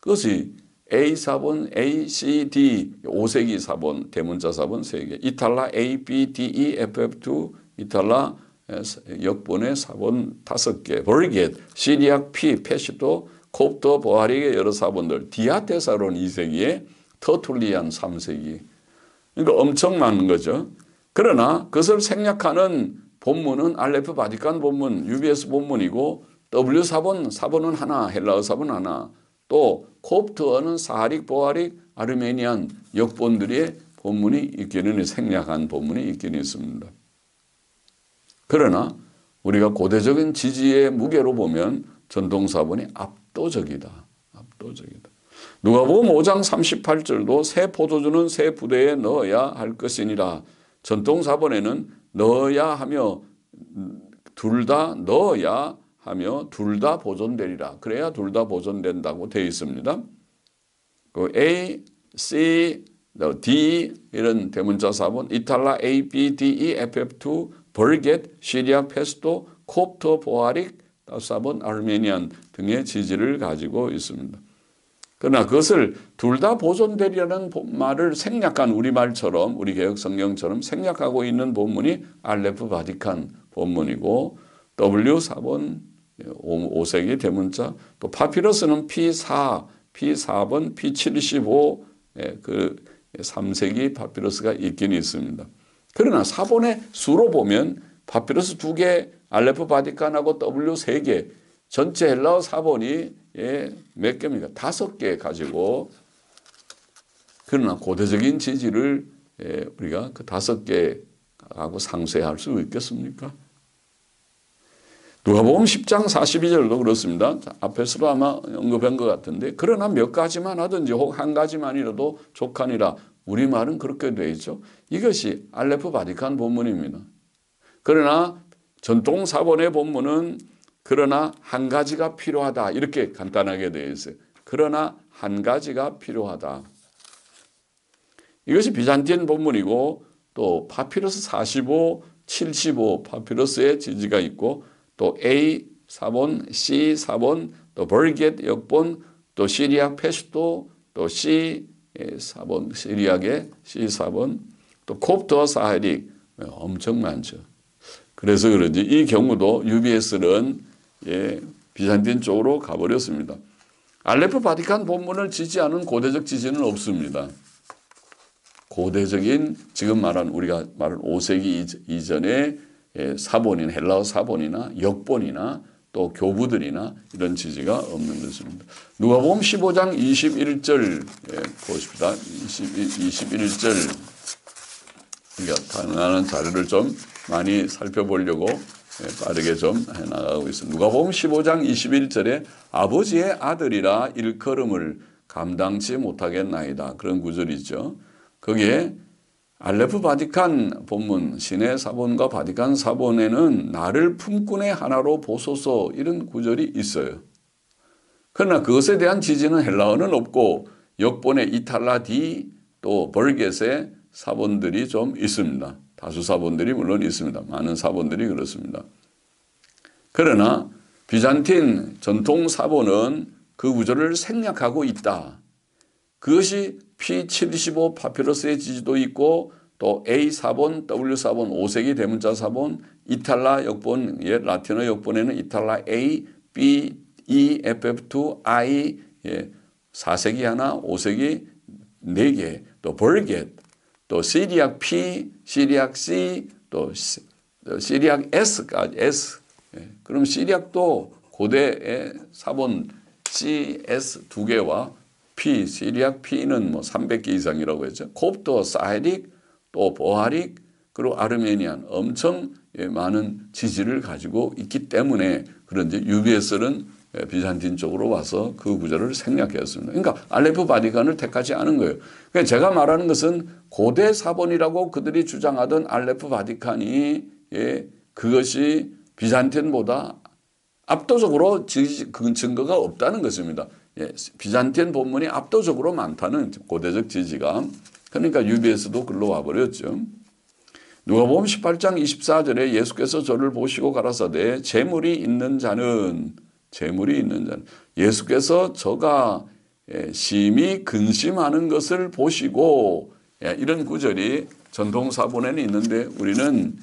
Speaker 1: 그것이 A 4번, A, C, D 5세기 4번 대문자 4번 3개 이탈라 A, B, D, E, F, F2 이탈라 역본의 4번 5개 버리겟, 시리악, P, 페시도, 콥터, 보아릭의 여러 4번들 디아테사론 2세기에 터툴리안 3세기 그러니까 엄청 많은 거죠. 그러나 그것을 생략하는 본문은 알레프 바티칸 본문, UBS 본문이고 W4번, 4번은 하나, 헬라어 4번 하나 또 콥트어는 사하릭, 보아릭, 아르메니안 역본들의 본문이 있기는 생략한 본문이 있기는 있습니다. 그러나 우리가 고대적인 지지의 무게로 보면 전통사본이 압도적이다. 압도적이다. 누가복음 5장 38절도 새 포도주는 새 부대에 넣어야 할 것이니라. 전통사본에는 넣어야 하며 둘 다 넣어야 하며 둘 다 보존되리라. 그래야 둘 다 보존된다고 되어 있습니다. 그 A, C, D 이런 대문자 사본 이탈라 A, B, D, E, F, F2 벌겟, 시리아, 페스토, 콥터, 보아릭, 사본, 아르메니안 등의 지지를 가지고 있습니다. 그러나 그것을 둘 다 보존되리라는 말을 생략한 우리말처럼 우리 개혁 성경처럼 생략하고 있는 본문이 알레프 바티칸 본문이고 W4번 5세기 대문자 또 파피러스는 P4, P4번, P75 그 3세기 파피러스가 있긴 있습니다. 그러나 사본의 수로 보면 파피러스 2개, 알레프 바티칸하고 W 3개, 전체 헬라어 사본이 몇 개입니까? 5개 가지고 그러나 고대적인 지지를 우리가 그 5개하고 상쇄할 수 있겠습니까? 누가복음 10장 42절도 그렇습니다. 앞에서도 아마 언급한 것 같은데 그러나 몇 가지만 하든지 혹 한 가지만이라도 족하니라. 우리말은 그렇게 되어 있죠. 이것이 알레프 바티칸 본문입니다. 그러나 전통 사본의 본문은 그러나 한 가지가 필요하다. 이렇게 간단하게 되어 있어요. 그러나 한 가지가 필요하다. 이것이 비잔틴 본문이고 또 파피러스 45, 75 파피러스의 지지가 있고 또 A 4번, C 4번, 또 벌겟 역본, 또 시리악 페스토, 또 C 4번 시리악의 C 4번, 또 콥터 사하릭 엄청 많죠. 그래서 그런지 이 경우도 UBS는 비잔틴 쪽으로 가버렸습니다. 알레프 바티칸 본문을 지지하는 고대적 지지는 없습니다. 고대적인 지금 우리가 말한 5세기 이전의 사본인 헬라어 사본이나 역본이나 또 교부들이나 이런 지지가 없는 것입니다. 누가복음 15장 21절 보십시다. 21절 우리가 가능한 자료를 좀 많이 살펴보려고 빠르게 좀 해나가고 있습니다. 누가복음 15장 21절에 아버지의 아들이라 일컬음을 감당치 못하겠나이다. 그런 구절이죠. 거기에 알레프 바티칸 본문 신의 사본과 바티칸 사본에는 나를 품꾼의 하나로 보소서 이런 구절이 있어요. 그러나 그것에 대한 지지는 헬라어는 없고 역본의 이탈라 디 또 벌겟의 사본들이 좀 있습니다. 다수 사본들이 물론 있습니다. 많은 사본들이 그렇습니다. 그러나 비잔틴 전통 사본은 그 구절을 생략하고 있다. 그것이 P75 파피러스의 지지도 있고 또 A4본, W4본, 5세기 대문자 사본, 이탈라 역본, 라틴어 역본에는 이탈라 A, B, E, FF2, I, 4세기 하나, 5세기 4개, 또 벌겟, 또 시리악 P, 시리악 C, 또 시리악 S까지 S. 그럼 시리악도 고대의 사본 C, S 2개와 P, 시리악 P는 뭐 300개 이상이라고 했죠. 콥토, 사헤릭, 또 보하릭, 그리고 아르메니안 엄청 많은 지지를 가지고 있기 때문에 그런지 UBS는 비잔틴 쪽으로 와서 그 구절을 생략했습니다. 그러니까 알레프 바티칸을 택하지 않은 거예요. 그러니까 제가 말하는 것은 고대 사본이라고 그들이 주장하던 알레프 바티칸이 그것이 비잔틴보다 압도적으로 그 증거가 없다는 것입니다. 비잔틴 본문이 압도적으로 많다는 고대적 지지가 그러니까 UBS도 글로 와버렸죠. 누가복음 18장 24절에 예수께서 저를 보시고 가라사대 재물이 있는 자는 예수께서 저가 심히 근심하는 것을 보시고 이런 구절이 전통사본에는 있는데 우리는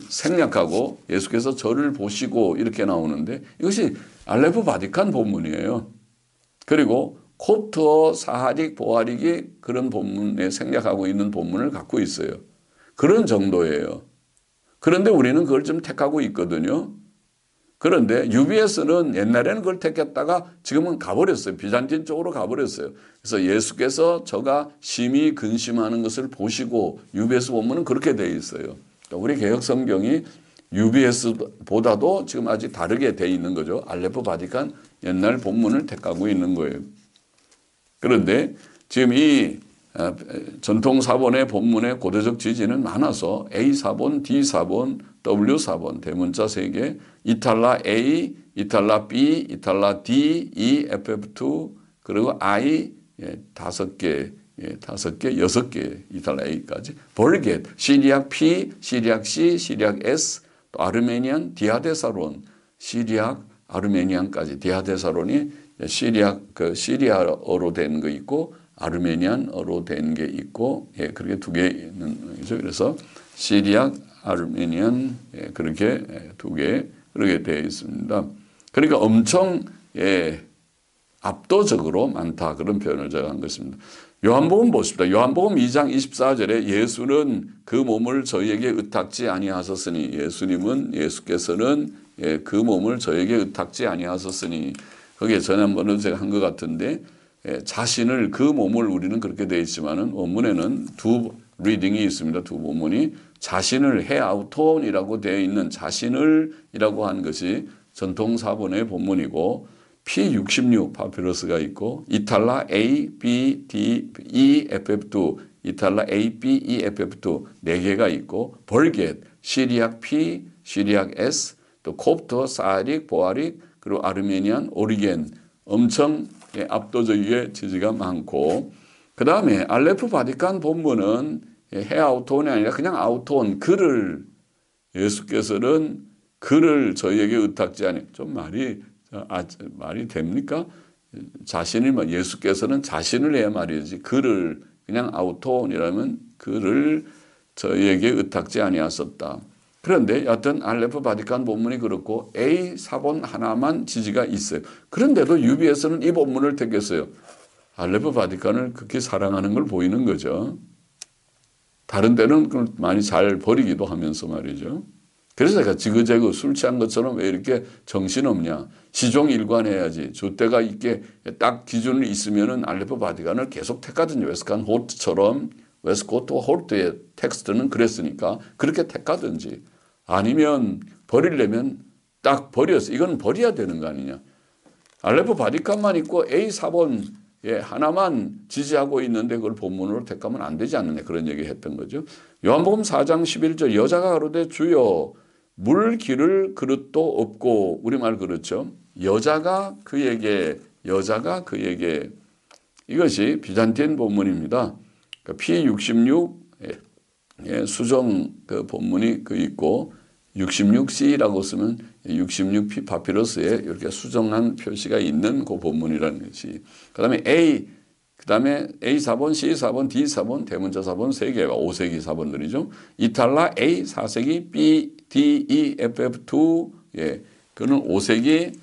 Speaker 1: 생략하고 예수께서 저를 보시고 이렇게 나오는데 이것이 알레포 바티칸 본문이에요. 그리고 콥트어 사하릭 보아릭이 그런 본문에 생략하고 있는 본문을 갖고 있어요. 그런 정도예요. 그런데 우리는 그걸 좀 택하고 있거든요. 그런데 UBS는 옛날에는 그걸 택했다가 지금은 가버렸어요. 비잔틴 쪽으로 가버렸어요. 그래서 예수께서 저가 심히 근심하는 것을 보시고 UBS 본문은 그렇게 되어 있어요. 그러니까 우리 개혁 성경이 UBS보다도 지금 아직 다르게 되어 있는 거죠. 알레포 바티칸 옛날 본문을 택하고 있는 거예요. 그런데 지금 이 전통사본의 본문의 고대적 지지는 많아서 A사본, D사본, W사본, 대문자 3개, 이탈라 A, 이탈라 B, 이탈라 D, E, FF2, 그리고 I 5개, 6개, 이탈라 A까지, 벌겟, 시리악 P, 시리악 C, 시리악 S, 또 아르메니안, 디아데사론, 시리악, 아르메니안까지, 디아데사론이 시리아어로 된 거 있고, 아르메니안어로 된 게 있고, 그렇게 2개 있는 거죠. 그래서 시리악, 아르메니안, 그렇게 2개, 그렇게 되어 있습니다. 그러니까 엄청, 압도적으로 많다. 그런 표현을 제가 한 것입니다. 요한복음 보십시다. 요한복음 2장 24절에 예수는 그 몸을 저희에게 의탁지 아니하셨으니, 예수께서는 그 몸을 저에게 의탁지 아니하셨으니, 거기에 전한번은 제가 한 것 같은데, 자신을 그 몸을 우리는 그렇게 되어 있지만은 원문에는 2 리딩이 있습니다. 2 본문이 자신을 헤아우톤이라고 되어 있는 자신을이라고 한 것이 전통사본의 본문이고 P66 파피러스가 있고 이탈라 A, B, D, E, FF2 이탈라 A, B, E, FF2 4개가 있고 벌겟, 시리악 P, 시리악 S, 또 콥터, 사하릭, 보아릭, 그리고 아르메니안, 오리겐 엄청 압도적이게 지지가 많고 그 다음에 알레포 바티칸 본문은 헤아우톤이 아니라 그냥 아우톤 글을 예수께서는 글을 저희에게 의탁지 아니 좀 말이 됩니까? 예수께서는 자신을 해야 말이지 글을 그냥 아우톤이라면 글을 저희에게 의탁지 아니하셨다. 그런데 여하튼 알레포 바티칸 본문이 그렇고 A 사본 하나만 지지가 있어요. 그런데도 UBS는 이 본문을 택했어요. 알레포 바티칸을 그렇게 사랑하는 걸 보이는 거죠. 다른 데는 많이 잘 버리기도 하면서 말이죠. 그래서 제가 지그재그 술 취한 것처럼 왜 이렇게 정신없냐. 시종일관해야지. 줏대가 있게 딱 기준이 있으면은 알레포 바티칸을 계속 택하든지 웨스칸 호트처럼 웨스코트 홀트의 텍스트는 그랬으니까 그렇게 택하든지 아니면 버리려면 딱 버렸어. 이건 버려야 되는 거 아니냐. 알레포 바티칸만 있고 A 사본 하나만 지지하고 있는데 그걸 본문으로 택하면 안 되지 않느냐. 그런 얘기 했던 거죠. 요한복음 4장 11절 여자가 가로되 주여 물 기를 그릇도 없고 우리말 그렇죠. 여자가 그에게 이것이 비잔틴 본문입니다. P66 수정 그 본문이 그 있고 66C라고 쓰면 66P 파피러스에 이렇게 수정한 표시가 있는 그 본문이라는 것이. 그다음에 A4번, C4번, D4번, 대문자 4번 3개가 5세기 사본들이죠. 이탈라 A 4세기, B, D, E, FF2 그는 5세기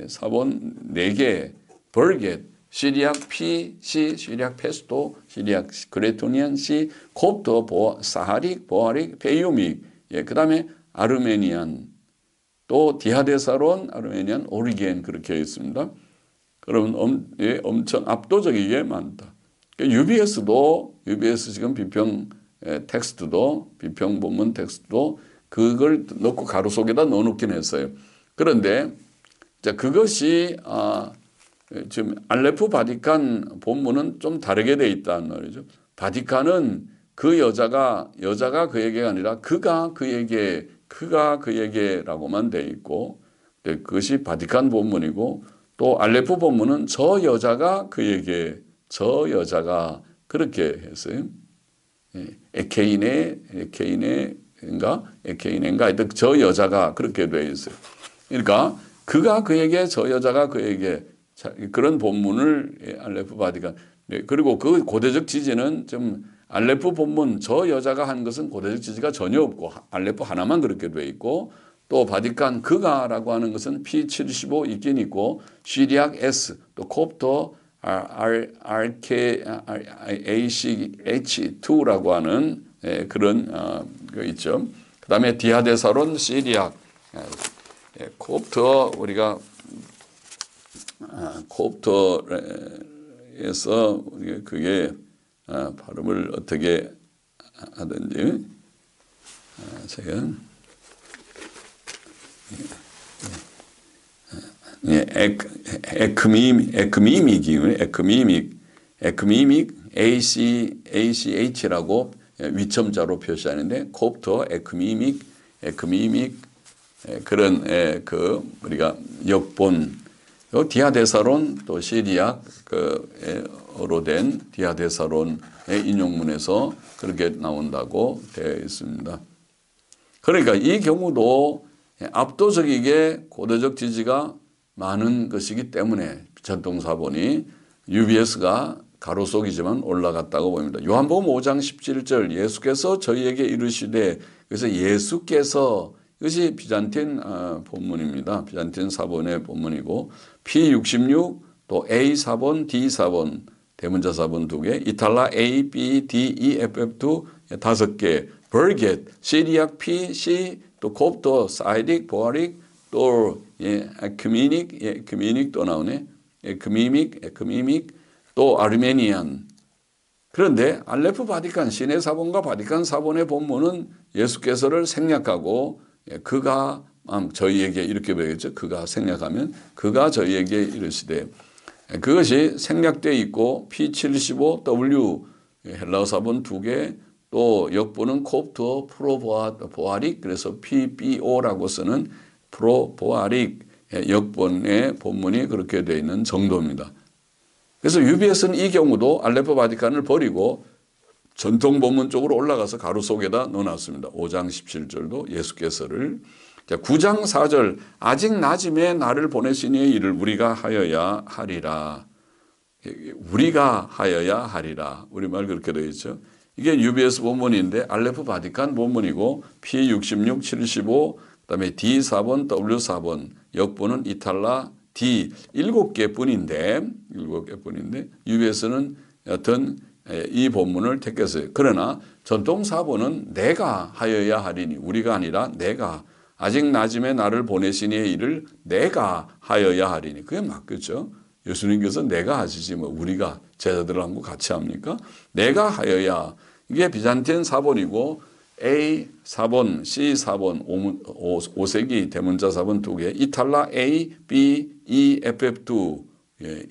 Speaker 1: 사본 4개, 벌겟, 시리악 P, C, 시리악 페스토, 시리악 그레토니안 C, 콥터, 사하릭, 보아릭, 페이오믹, 그 다음에 아르메니안, 또 디아데사론, 아르메니안, 오리겐 그렇게 있습니다. 그러면 엄청 압도적이게 많다. UBS 지금 비평 텍스트도, 비평 본문 텍스트도 그걸 넣고 가로 속에다 넣어놓긴 했어요. 그런데 그것이 지금 알레포 바티칸 본문은 좀 다르게 돼 있다는 말이죠. 바티칸은 그 여자가 그에게가 아니라 그가 그에게라고만 돼 있고 그것이 바티칸 본문이고 또 알레포 본문은 저 여자가 그렇게 했어요. 에케이네인가 하여튼 저 여자가 그렇게 되어 있어요. 그러니까 그가 그에게 저 여자가 그에게 그런 본문을 알레프 바디칸 그리고 그 고대적 지지는 좀 알레프 본문 저 여자가 한 것은 고대적 지지가 전혀 없고 알레프 하나만 그렇게 되어 있고 또 바티칸 그가라고 하는 것은 P75 있긴 있고 시리악 S 또 콥터 RKACH2라고 하는 그런 거 있죠. 그 다음에 디아데사론 시리악 콥터 우리가 콥터에서 그게 발음을 어떻게 하든지 제가 에크미믹 ACH라고 위첨자로 표시하는데 콥터 에크미믹 그런 그 우리가 역본 디아데사론 또 시리악 그어로 된 디아데사론의 인용문에서 그렇게 나온다고 되어 있습니다. 그러니까 이 경우도 압도적이게 고대적 지지가 많은 것이기 때문에 전통사본이 UBS가 가로속이지만 올라갔다고 봅니다. 요한복음 5장 17절 예수께서 저희에게 이르시되 그래서 예수께서 이것이 비잔틴 본문입니다. 비잔틴 사본의 본문이고 P66 또 A 사본, D 사본 대문자 사본 2개 이탈라 A, B, D, E, FF2 5개 벌겟, 시리악 P, C 또 콥터, 사이딕, 보아릭 또 에큐미닉 또 나오네. 에큐미믹 또 아르메니안. 그런데 알레프 바티칸 시내 사본과 바티칸 사본의 본문은 예수께서를 생략하고 그가 저희에게 이렇게 배우겠죠. 그가 생략하면 그가 저희에게 이르시되 그것이 생략되어 있고 P75W 헬라어 사본 2개 또 역본은 콥터 프로보아릭 그래서 PBO라고 쓰는 프로보아릭 역본의 본문이 그렇게 되어 있는 정도입니다. 그래서 UBS는 이 경우도 알레프 바티칸을 버리고 전통 본문 쪽으로 올라가서 가로 속에다 넣어놨습니다. 5장 17절도 예수께서를 9장 4절 아직 낮임에 나를 보내시니 이를 우리가 하여야 하리라. 우리가 하여야 하리라. 우리말 그렇게 되어 있죠. 이게 UBS 본문인데 알레프 바티칸 본문이고 P66, 75 그다음에 D 4번, W 4번 역본은 이탈라 D 7개 뿐인데 UBS는 여튼 이 본문을 택했어요. 그러나 전통 사본은 내가 하여야 하리니 우리가 아니라 내가 아직 낮음에 나를 보내시니의 일을 내가 하여야 하리니 그게 맞겠죠. 예수님께서 내가 하시지 뭐 우리가 제자들하고 같이 합니까? 내가 하여야 이게 비잔틴 사본이고 A 사본, C 사본, 5세기 대문자 사본 2개, 이탈라 A, B, E, FF2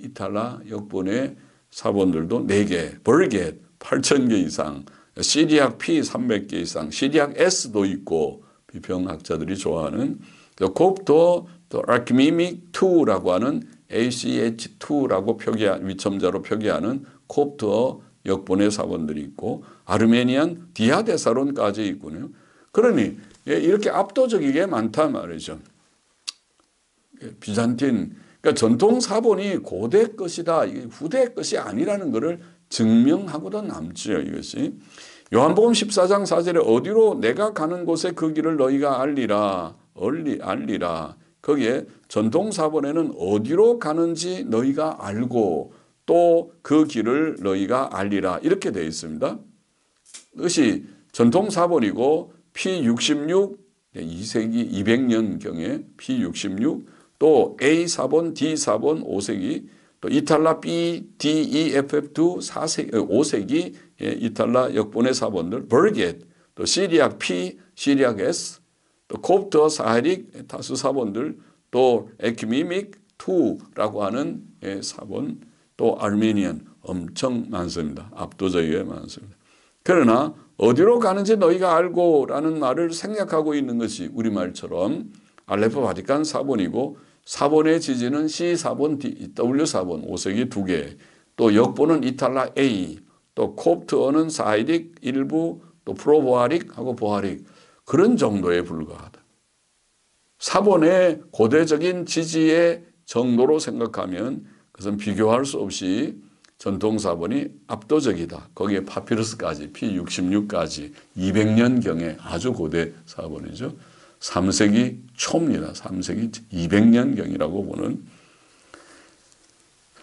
Speaker 1: 이탈라 역본의 사본들도 4개, 벌겟 8,000개 이상, 시리악 P 300개 이상, 시리악 S도 있고 비평학자들이 좋아하는 콥터 또 아르키미믹 2라고 하는 ACH2라고 위첨자로 표기하는 콥터 역본의 사본들이 있고 아르메니안 디아데사론까지 있군요. 그러니 이렇게 압도적이게 많단 말이죠. 비잔틴 그러니까 전통 사본이 고대 것이다. 후대 것이 아니라는 것을 증명하고도 남죠. 이것이 요한복음 14장 4절에 어디로 내가 가는 곳에 그 길을 너희가 알리라. 거기에 전통 사본에는 어디로 가는지 너희가 알고 또 그 길을 너희가 알리라 이렇게 되어 있습니다. 그것이 전통 사본이고 P66 2세기 200년경에 P66 또 A 사본, D 사본 5세기 또 이탈라 B, D, E, FF2 5세기 이탈라 역본의 사본들 벌겟 또 시리악 P, 시리악 S 또 콥터 사이딕 다수 사본들 또 에큐미믹 2라고 하는 사본 또 아르메니안 엄청 많습니다. 압도적이게 많습니다. 그러나 어디로 가는지 너희가 알고 라는 말을 생략하고 있는 것이 우리말처럼 알레프 바티칸 사본이고 사본의 지지는 C 사본, W 사본 5세기 2개 또 역본은 이탈라 A 또 콥트어는 사이릭 일부, 또 프로보아릭하고 보아릭 그런 정도에 불과하다. 사본의 고대적인 지지의 정도로 생각하면 그것은 비교할 수 없이 전통 사본이 압도적이다. 거기에 파피루스까지 P66까지 200년경에 아주 고대 사본이죠. 3세기 초입니다. 3세기 200년경이라고 보는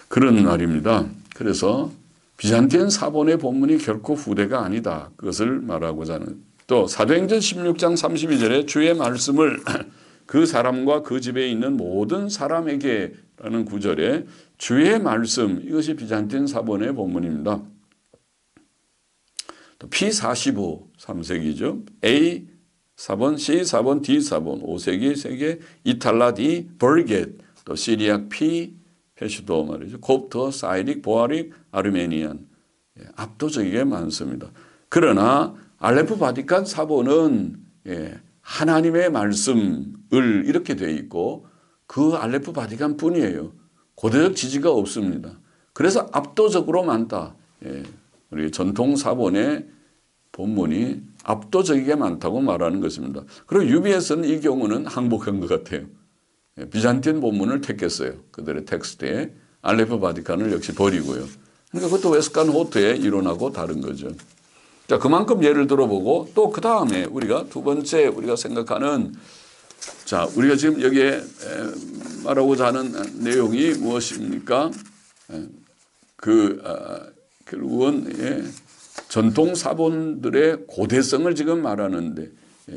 Speaker 1: 그런 말입니다. 그래서 비잔틴 사본의 본문이 결코 후대가 아니다. 그것을 말하고자 하는. 또 사도행전 16장 32절에 주의 말씀을 그 사람과 그 집에 있는 모든 사람에게 라는 구절에 주의 말씀 이것이 비잔틴 사본의 본문입니다. 또 P45 3세기죠. A 사본, C 사본, D 사본 5세기 세계 이탈라 D 버겟 또 시리악 P 페시도 말이죠. 콥터, 사이릭, 보아릭, 아르메니안 압도적이게 많습니다. 그러나 알레프 바티칸 사본은 하나님의 말씀을 이렇게 되어 있고 그 알레프 바티칸 뿐이에요. 고대적 지지가 없습니다. 그래서 압도적으로 많다. 우리 전통 사본의 본문이 압도적이게 많다고 말하는 것입니다. 그리고 UBS는 이 경우는 항복한 것 같아요. 비잔틴 본문을 택했어요. 그들의 텍스트에 알레프 바티칸을 역시 버리고요. 그러니까 그것도 웨스칸 호트의 이론하고 다른 거죠. 자, 그만큼 예를 들어보고 또 그 다음에 우리가 두 번째 우리가 생각하는 자, 우리가 지금 여기에 말하고자 하는 내용이 무엇입니까? 결국은 전통 사본들의 고대성을 지금 말하는데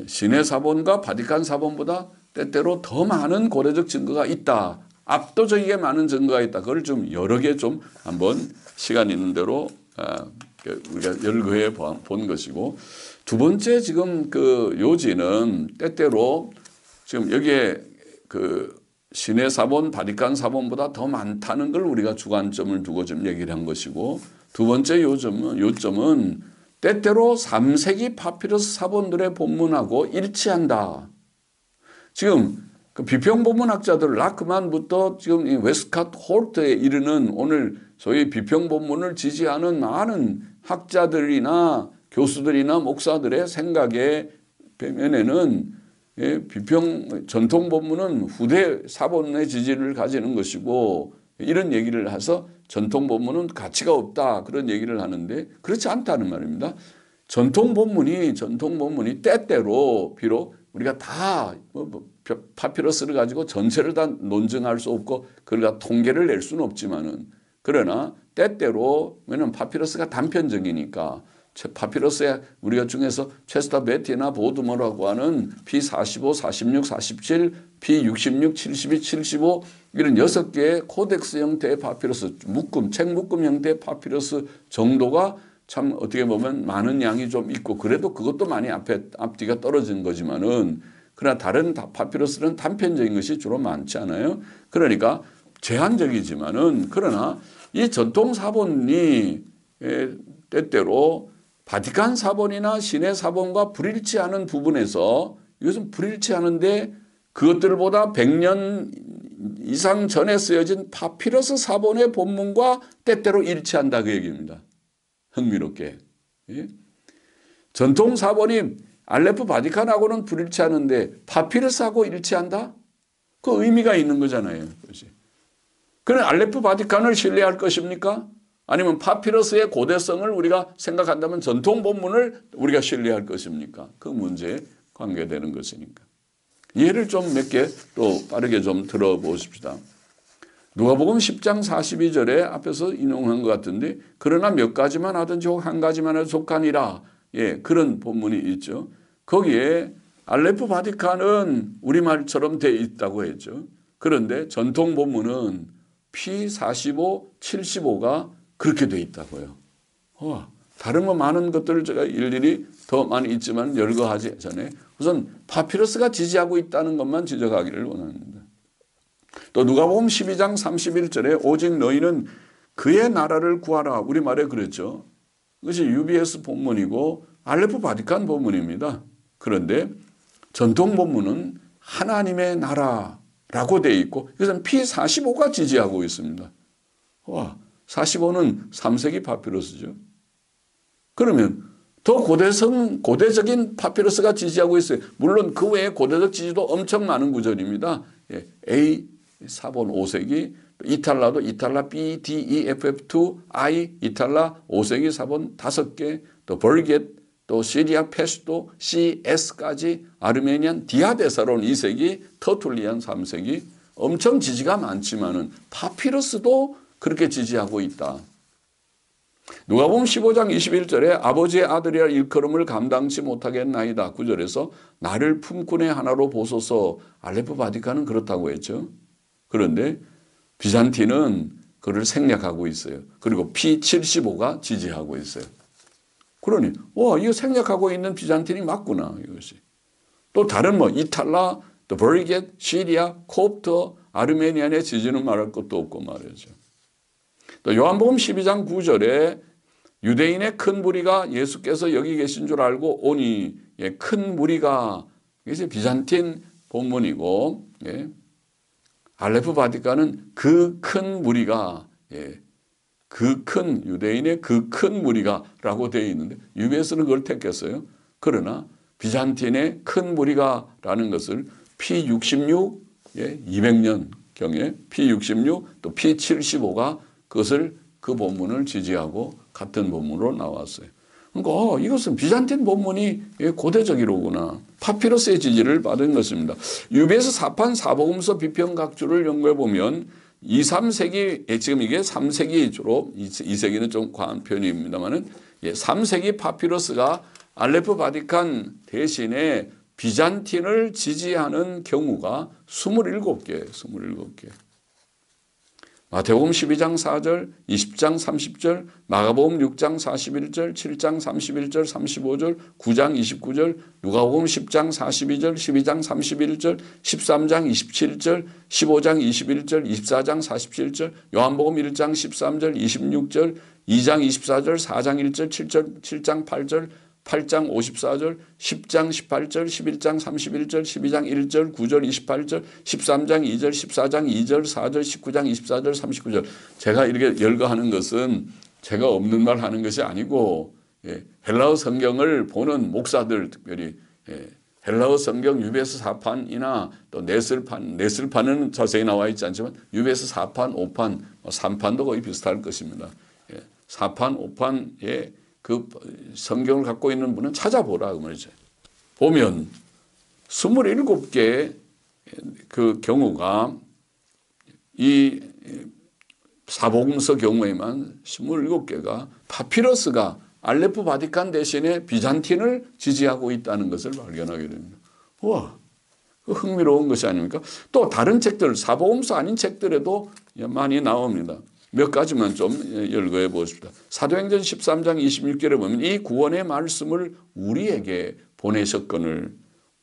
Speaker 1: 신의 사본과 바티칸 사본보다 때때로 더 많은 고대적 증거가 있다. 압도적이게 많은 증거가 있다. 그걸 좀 여러 개 좀 한번 시간 있는 대로 우리가 열거해 본 것이고 두 번째 지금 그 요지는 때때로 지금 여기에 그 신의 사본, 바티칸 사본보다 더 많다는 걸 우리가 주관점을 두고 좀 얘기를 한 것이고 두 번째 요점은 때때로 3세기 파피러스 사본들의 본문하고 일치한다. 지금 그 비평본문학자들 라크만부터 지금 이 웨스카트 홀트에 이르는 오늘 소위 비평본문을 지지하는 많은 학자들이나 교수들이나 목사들의 생각의 배면에는 전통 본문은 후대 사본의 지지를 가지는 것이고 이런 얘기를 해서 전통 본문은 가치가 없다 그런 얘기를 하는데 그렇지 않다는 말입니다. 전통 본문이 때때로 비록 우리가 다 파피러스를 가지고 전체를 다 논증할 수 없고 그걸 다 통계를 낼 수는 없지만은 그러나 때때로 왜냐하면 파피러스가 단편적이니까 파피러스에 우리가 중에서 체스터 베티나 보드머라고 하는 P45, 46, 47, P66, 72, 75 이런 6개의 코덱스 형태의 파피러스 책 묶음 형태의 파피러스 정도가 참 어떻게 보면 많은 양이 좀 있고 그래도 그것도 많이 앞뒤가 떨어진 거지만은 그러나 다른 파피러스는 단편적인 것이 주로 많지 않아요. 그러니까 제한적이지만은 그러나 이 전통 사본이 때때로 바티칸 사본이나 신의 사본과 불일치하는 부분에서 이것은 불일치하는데 그것들보다 100년 이상 전에 쓰여진 파피러스 사본의 본문과 때때로 일치한다 그 얘기입니다. 흥미롭게. 전통 사본이 알레프 바티칸하고는 불일치하는데 파피러스하고 일치한다? 그 의미가 있는 거잖아요. 그럼 알레프 바티칸을 신뢰할 것입니까? 아니면 파피러스의 고대성을 우리가 생각한다면 전통 본문을 우리가 신뢰할 것입니까? 그 문제에 관계되는 것이니까. 예를 좀 몇 개 또 빠르게 좀 들어보십시다. 누가복음 10장 42절에 앞에서 인용한 것 같은데 그러나 몇 가지만 하든지 혹 한 가지만 해도 족하니라. 그런 본문이 있죠. 거기에 알레프 바티칸은 우리말처럼 되어 있다고 했죠. 그런데 전통 본문은 P45, 75가 그렇게 되어 있다고요. 다른 많은 것들을 제가 일일이 더 많이 있지만 열거하기 전에 우선 파피러스가 지지하고 있다는 것만 지적하기를 원합니다. 또 누가복음 12장 31절에 오직 너희는 그의 나라를 구하라. 우리말에 그랬죠. 그것이 UBS 본문이고 알레프 바티칸 본문입니다. 그런데 전통 본문은 하나님의 나라라고 되어 있고 이것은 P45가 지지하고 있습니다. 45는 3세기 파피러스죠. 그러면 더 고대적인 파피러스가 지지하고 있어요. 물론 그 외에 고대적 지지도 엄청 많은 구절입니다. 예, A 사본 5세기, 이탈라도 이탈라 B, D, E, F, F2, I, 이탈라 5세기 사본 5개, 또 벌겟, 또 시리아 페스도, C, S까지, 아르메니안 디아데사론 2세기, 터툴리안 3세기, 엄청 지지가 많지만은 파피러스도 그렇게 지지하고 있다. 누가복음 15장 21절에 아버지의 아들이라 일컬음을 감당치 못하겠나이다. 9절에서 나를 품꾼의 하나로 보소서. 알레포 바티칸은 그렇다고 했죠. 그런데 비잔틴은 그를 생략하고 있어요. 그리고 P75가 지지하고 있어요. 그러니 이거 생략하고 있는 비잔틴이 맞구나 이것이. 또 다른 이탈라, 또 버리겟, 시리아, 콥트, 아르메니안의 지지는 말할 것도 없고 말이죠. 또 요한복음 12장 9절에 유대인의 큰 무리가 예수께서 여기 계신 줄 알고 오니, 큰 무리가, 이게 비잔틴 본문이고, 알레포 바티칸은 그 큰 무리가, 그 큰 유대인의 그 큰 무리가 라고 되어 있는데 UBS는 그걸 택했어요. 그러나 비잔틴의 큰 무리가 라는 것을 P66, 200년경에 P66 또 P75가 그것을 그 본문을 지지하고 같은 본문으로 나왔어요. 그러니까 이것은 비잔틴 본문이 고대적이로구나. 파피러스의 지지를 받은 것입니다. UBS 사판 사복음서 비평각주를 연구해 보면 2, 3세기, 지금 이게 3세기 주로 2세기는 좀 과한 표현입니다만은 3세기 파피러스가 알레포 바티칸 대신에 비잔틴을 지지하는 경우가 27개. 마태복음 12장 4절, 20장 30절, 마가복음 6장 41절, 7장 31절, 35절, 9장 29절, 누가복음 10장 42절, 12장 31절, 13장 27절, 15장 21절, 24장 47절, 요한복음 1장 13절, 26절, 2장 24절, 4장 1절, 7장 8절, 8장 54절, 10장 18절, 11장 31절, 12장 1절, 9절 28절, 13장 2절, 14장 2절, 4절, 19장 24절, 39절. 제가 이렇게 열거하는 것은 제가 없는 말 하는 것이 아니고 헬라어 성경을 보는 목사들 특별히 헬라어 성경 UBS 4판이나 또 넷슬판은 자세히 나와 있지 않지만 UBS 4판, 5판, 3판도 거의 비슷할 것입니다. 4판, 5판에 그 성경을 갖고 있는 분은 찾아보라 그 말이죠. 보면 27개의 그 경우가 이 사복음서 경우에만 27개가 파피러스가 알레포 바티칸 대신에 비잔틴을 지지하고 있다는 것을 발견하게 됩니다. 우와, 흥미로운 것이 아닙니까? 또 다른 책들, 사복음서 아닌 책들에도 많이 나옵니다. 몇 가지만 좀 열거해 보십시다. 사도행전 13장 26절에 보면 이 구원의 말씀을 우리에게 보내셨거늘.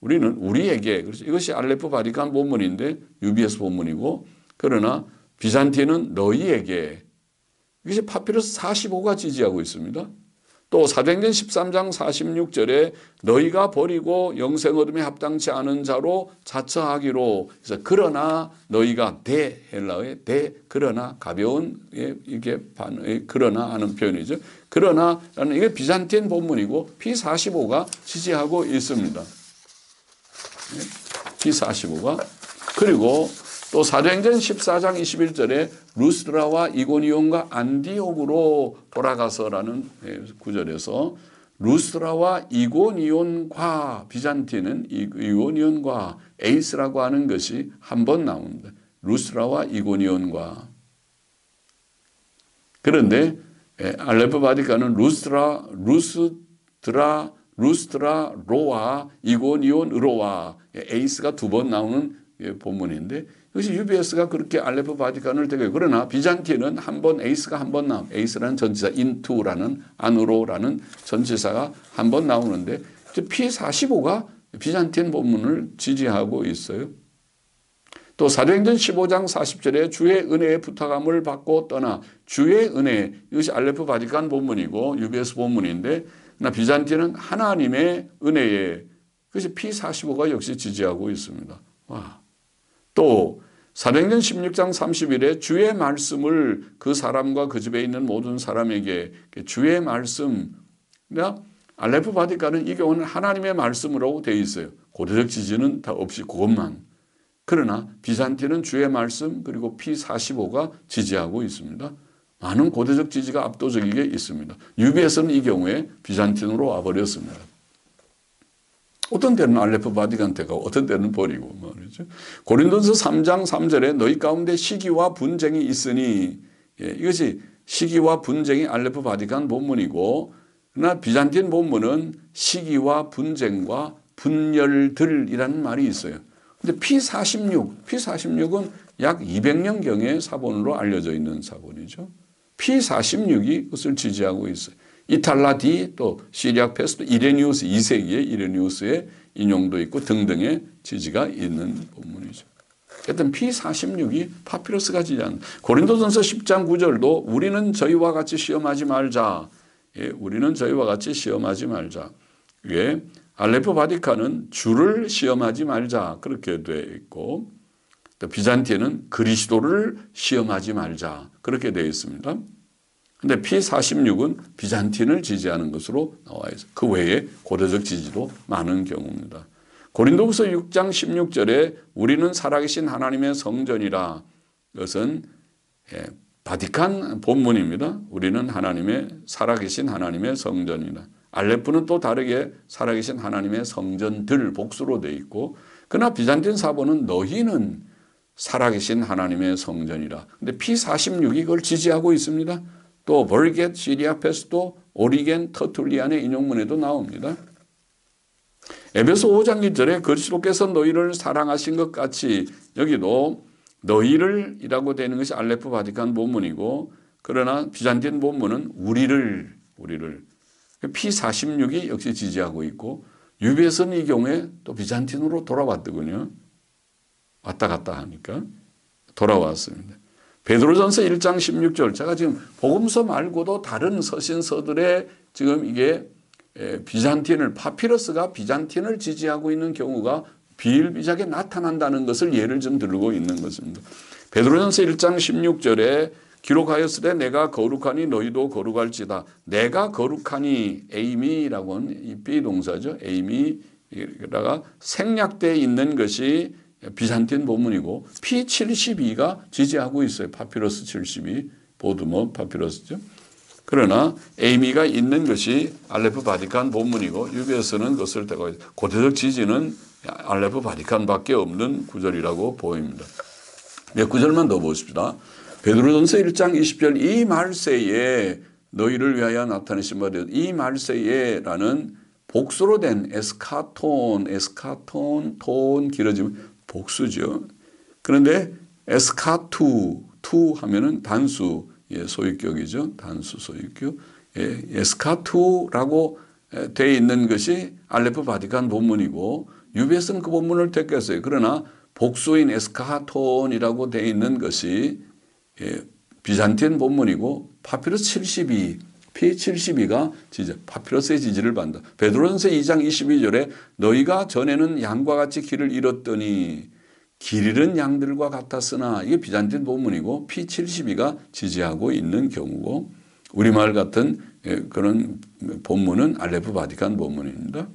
Speaker 1: 우리는 우리에게, 그래서 이것이 알레포 바티칸 본문인데 UBS 본문이고, 그러나 비잔틴은 너희에게, 이것이 파피러스 45가 지지하고 있습니다. 또 사도행전 13장 46절에 너희가 버리고 영생 얻음에 합당치 않은 자로 자처하기로, 그래서 그러나 너희가 헬라어의 그러나 가벼운 이게 그러나 하는 표현이죠. 그러나라는 이게 비잔틴 본문이고 P45가 지지하고 있습니다. P45가. 그리고 또 사도행전 14장 21절에 루스드라와 이고니온과 안디옥으로 돌아가서라는 구절에서 루스드라와 이고니온과 비잔틴은 이고니온과 에이스라고 하는 것이 한 번 나옵니다. 루스드라와 이고니온과. 그런데 알레포 바티칸은 루스드라 로와 이고니온으로와 에이스가 두 번 나오는 본문인데 이것이 UBS가 그렇게 알레포 바티칸을 되게, 그러나 비잔틴은 한 번, 에이스가 한 번 나옵니다. 에이스라는 전치사, 인투라는, 안으로라는 전치사가 한 번 나오는데 P45가 비잔틴 본문을 지지하고 있어요. 또 사도행전 15장 40절에 주의 은혜의 부탁함을 받고 떠나, 주의 은혜, 이것이 알레포 바티칸 본문이고 UBS 본문인데, 나 비잔틴은 하나님의 은혜에, 그것이 P45가 역시 지지하고 있습니다. 와. 또 사도행전 16장 30일에 주의 말씀을 그 사람과 그 집에 있는 모든 사람에게, 주의 말씀, 그러나 알레프 바티칸은 이 경우는 하나님의 말씀으로 되어 있어요. 고대적 지지는 다 없이 그것만. 그러나 비잔틴은 주의 말씀 그리고 P45가 지지하고 있습니다. 많은 고대적 지지가 압도적이게 있습니다. UBS는 이 경우에 비잔틴으로 와버렸습니다. 어떤 때는 알레프 바티칸 되고 어떤 때는 버리고 말이죠. 고린도서 3장 3절에 너희 가운데 시기와 분쟁이 있으니, 이것이 시기와 분쟁이 알레프 바티칸 본문이고, 그러나 비잔틴 본문은 시기와 분쟁과 분열들이라는 말이 있어요. 근데 P46은 약 200년경의 사본으로 알려져 있는 사본이죠. P46이 그것을 지지하고 있어요. 이탈라디 또 시리악 페스토 이레니우스 2세기의 이레니우스의 인용도 있고 등등의 지지가 있는 본문이죠. 하여튼 P46이 파피러스가 지지한다. 고린도전서 10장 9절도 우리는 저희와 같이 시험하지 말자. 우리는 저희와 같이 시험하지 말자. 왜? 알레프 바티칸은 주를 시험하지 말자 그렇게 되어 있고, 또 비잔티에는 그리스도를 시험하지 말자 그렇게 되어 있습니다. 근데 P46은 비잔틴을 지지하는 것으로 나와 있어요. 그 외에 고대적 지지도 많은 경우입니다. 고린도후서 6장 16절에 우리는 살아계신 하나님의 성전이라. 이것은 바티칸 본문입니다. 우리는 살아계신 하나님의 성전이라. 알레프는 또 다르게 살아계신 하나님의 성전들 복수로 되어 있고, 그러나 비잔틴 사본은 너희는 살아계신 하나님의 성전이라. 근데 P46이 그걸 지지하고 있습니다. 또 벌겟, 시리아 페스토, 오리겐, 터툴리안의 인용문에도 나옵니다. 에베소 5장 1절에 그리스도께서 너희를 사랑하신 것 같이, 여기도 너희를 이라고 되는 것이 알레프 바티칸 본문이고, 그러나 비잔틴 본문은 우리를 P46이 역시 지지하고 있고, UBS는 이 경우에 또 비잔틴으로 돌아왔더군요. 왔다 갔다 하니까 돌아왔습니다. 베드로전서 1장 16절, 제가 지금 복음서 말고도 다른 서신서들의 지금 이게 비잔틴을, 파피러스가 비잔틴을 지지하고 있는 경우가 비일비재하게 나타난다는 것을 예를 좀 들고 있는 것입니다. 베드로전서 1장 16절에 기록하였으되 내가 거룩하니 너희도 거룩할지다. 내가 거룩하니, 에이미라고 하는 이 비동사죠. 에이미라가 생략되어 있는 것이 비잔틴 본문이고, P72가 지지하고 있어요. 파피러스 72, 보드머 파피러스죠. 그러나 에이미가 있는 것이 알레프 바티칸 본문이고, UBS는 그것을 대고 고대적 지지는 알레프 바티칸밖에 없는 구절이라고 보입니다. 몇 구절만 더 보십시다. 베드로전서 1장 20절 이 말세에 너희를 위하여 나타내신 바 되었. 이 말세에라는 복수로 된 에스카톤 톤 길어지면 복수죠. 그런데 에스카투 하면은 단수 소유격이죠. 단수 소유격. 에스카투라고 되어 있는 것이 알레프 바티칸 본문이고, UBS는 그 본문을 택했어요. 그러나 복수인 에스카톤이라고 되어 있는 것이 비잔틴 본문이고, 파피러스 72, P72가 파피러스의 지지를 받는다. 베드로전서 2장 22절에 너희가 전에는 양과 같이 길을 잃었더니 길 잃은 양들과 같았으나, 이게 비잔틴 본문이고 P72가 지지하고 있는 경우고, 우리말 같은 그런 본문은 알레프 바티칸 본문입니다.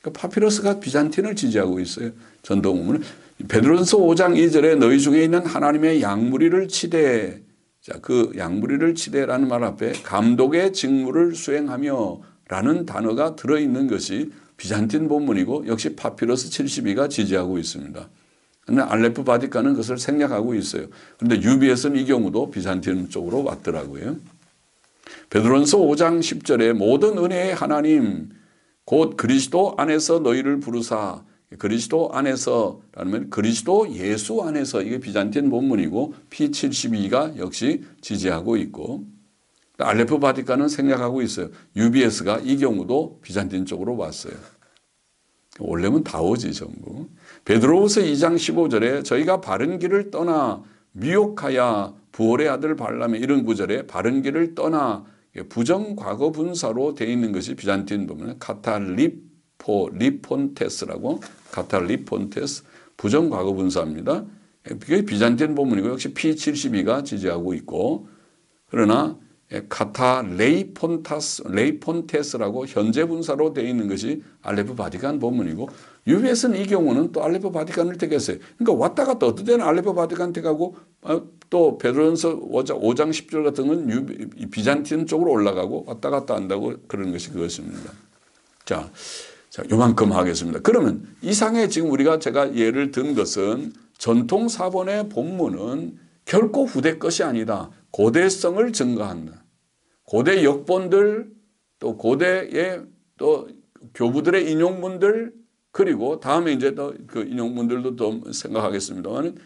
Speaker 1: 그러니까 파피러스가 비잔틴을 지지하고 있어요. 전도 본문은. 베드로전서 5장 2절에 너희 중에 있는 하나님의 양무리를 치되, 자, 그 양무리를 치되라는 말 앞에 감독의 직무를 수행하며 라는 단어가 들어있는 것이 비잔틴 본문이고, 역시 파피러스 72가 지지하고 있습니다. 그런데 알레프 바티칸은 그것을 생략하고 있어요. 그런데 UBS는 이 경우도 비잔틴 쪽으로 왔더라고요. 베드로전서 5장 10절에 모든 은혜의 하나님 곧 그리스도 안에서 너희를 부르사, 그리스도 안에서라는 그리스도 예수 안에서, 이게 비잔틴 본문이고 P72가 역시 지지하고 있고, 알레프 바티칸은 생략하고 있어요. UBS가 이 경우도 비잔틴 쪽으로 왔어요. 원래는 다 오지 전부. 베드로후서 2장 15절에 저희가 바른 길을 떠나 미혹하여 부올의 아들 발람의 이런 구절에 바른 길을 떠나 부정과거 분사로 되어 있는 것이 비잔틴 본문 리폰테스라고, 카탈리폰테스 부정과거 분사입니다. 그게 비잔틴 본문이고, 역시 P72가 지지하고 있고, 그러나 카타 레이폰테스라고 현재 분사로 되어 있는 것이 알레포 바티칸 본문이고 UBS는 이 경우는 또 알레포 바티칸을 택했어요. 그러니까 왔다 갔다 어떤 때는 알레포 바티칸 택하고 또 베드로전서 5장 10절 같은 건 비잔틴 쪽으로 올라가고 왔다 갔다 한다고 그러는 것이 그것입니다. 자, 요만큼 하겠습니다. 그러면 이상의 지금 제가 예를 든 것은 전통 사본의 본문은 결코 후대 것이 아니다. 고대성을 증거한다. 고대 역본들 또 고대의 또 교부들의 인용문들 그리고 다음에 이제 또 그 인용문들도 좀 생각하겠습니다만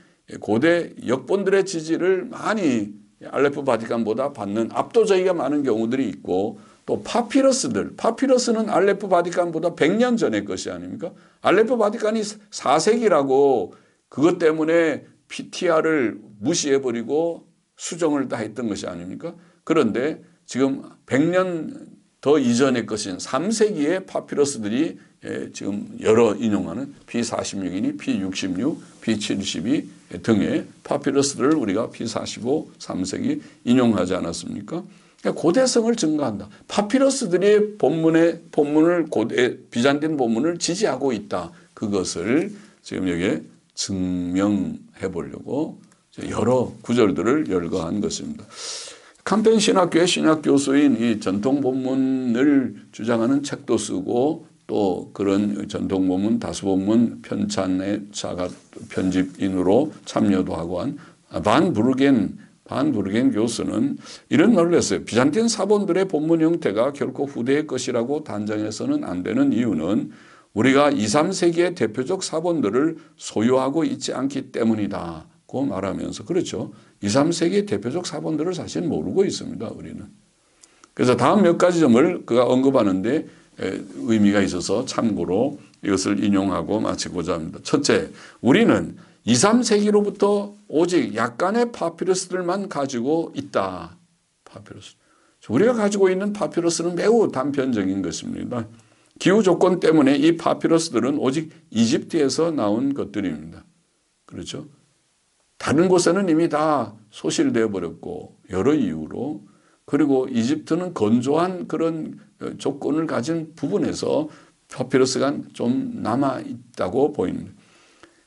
Speaker 1: 고대 역본들의 지지를 많이 알레포 바티칸보다 받는 압도적이게 많은 경우들이 있고 또 파피러스는 알레포 바티칸보다 100년 전의 것이 아닙니까? 알레포 바티칸이 4세기라고 그것 때문에 PTR을 무시해버리고 수정을 다 했던 것이 아닙니까? 그런데 지금 100년 더 이전의 것인 3세기의 파피러스들이 지금 여러 인용하는 P46이니 P66, P72 등의 파피러스들을 우리가 P45, 3세기 인용하지 않았습니까? 그러니까 고대성을 증거한다. 파피러스들이 본문을 비잔틴 본문을 지지하고 있다. 그것을 지금 여기에 증명해 보려고 여러 구절들을 열거한 것입니다. 캠펜 신학교의 신학 교수인 이 전통 본문을 주장하는 책도 쓰고 또 그런 전통 본문 다수 본문 편찬의 자가 편집인으로 참여도 하고 한 반 브루겐 교수는 이런 말을 했어요. 비잔틴 사본들의 본문 형태가 결코 후대의 것이라고 단정해서는 안 되는 이유는 우리가 2, 3세기의 대표적 사본들을 소유하고 있지 않기 때문이다. 고 말하면서 그렇죠. 2, 3세기의 대표적 사본들을 사실 모르고 있습니다. 우리는. 그래서 다음 몇 가지 점을 그가 언급하는데 의미가 있어서 참고로 이것을 인용하고 마치고자 합니다. 첫째, 우리는 2, 3세기로부터 오직 약간의 파피러스들만 가지고 있다. 파피러스. 우리가 가지고 있는 파피러스는 매우 단편적인 것입니다. 기후 조건 때문에 이 파피러스들은 오직 이집트에서 나온 것들입니다. 그렇죠? 다른 곳에는 이미 다 소실되어 버렸고 여러 이유로 그리고 이집트는 건조한 그런 조건을 가진 부분에서 파피러스가 좀 남아 있다고 보입니다.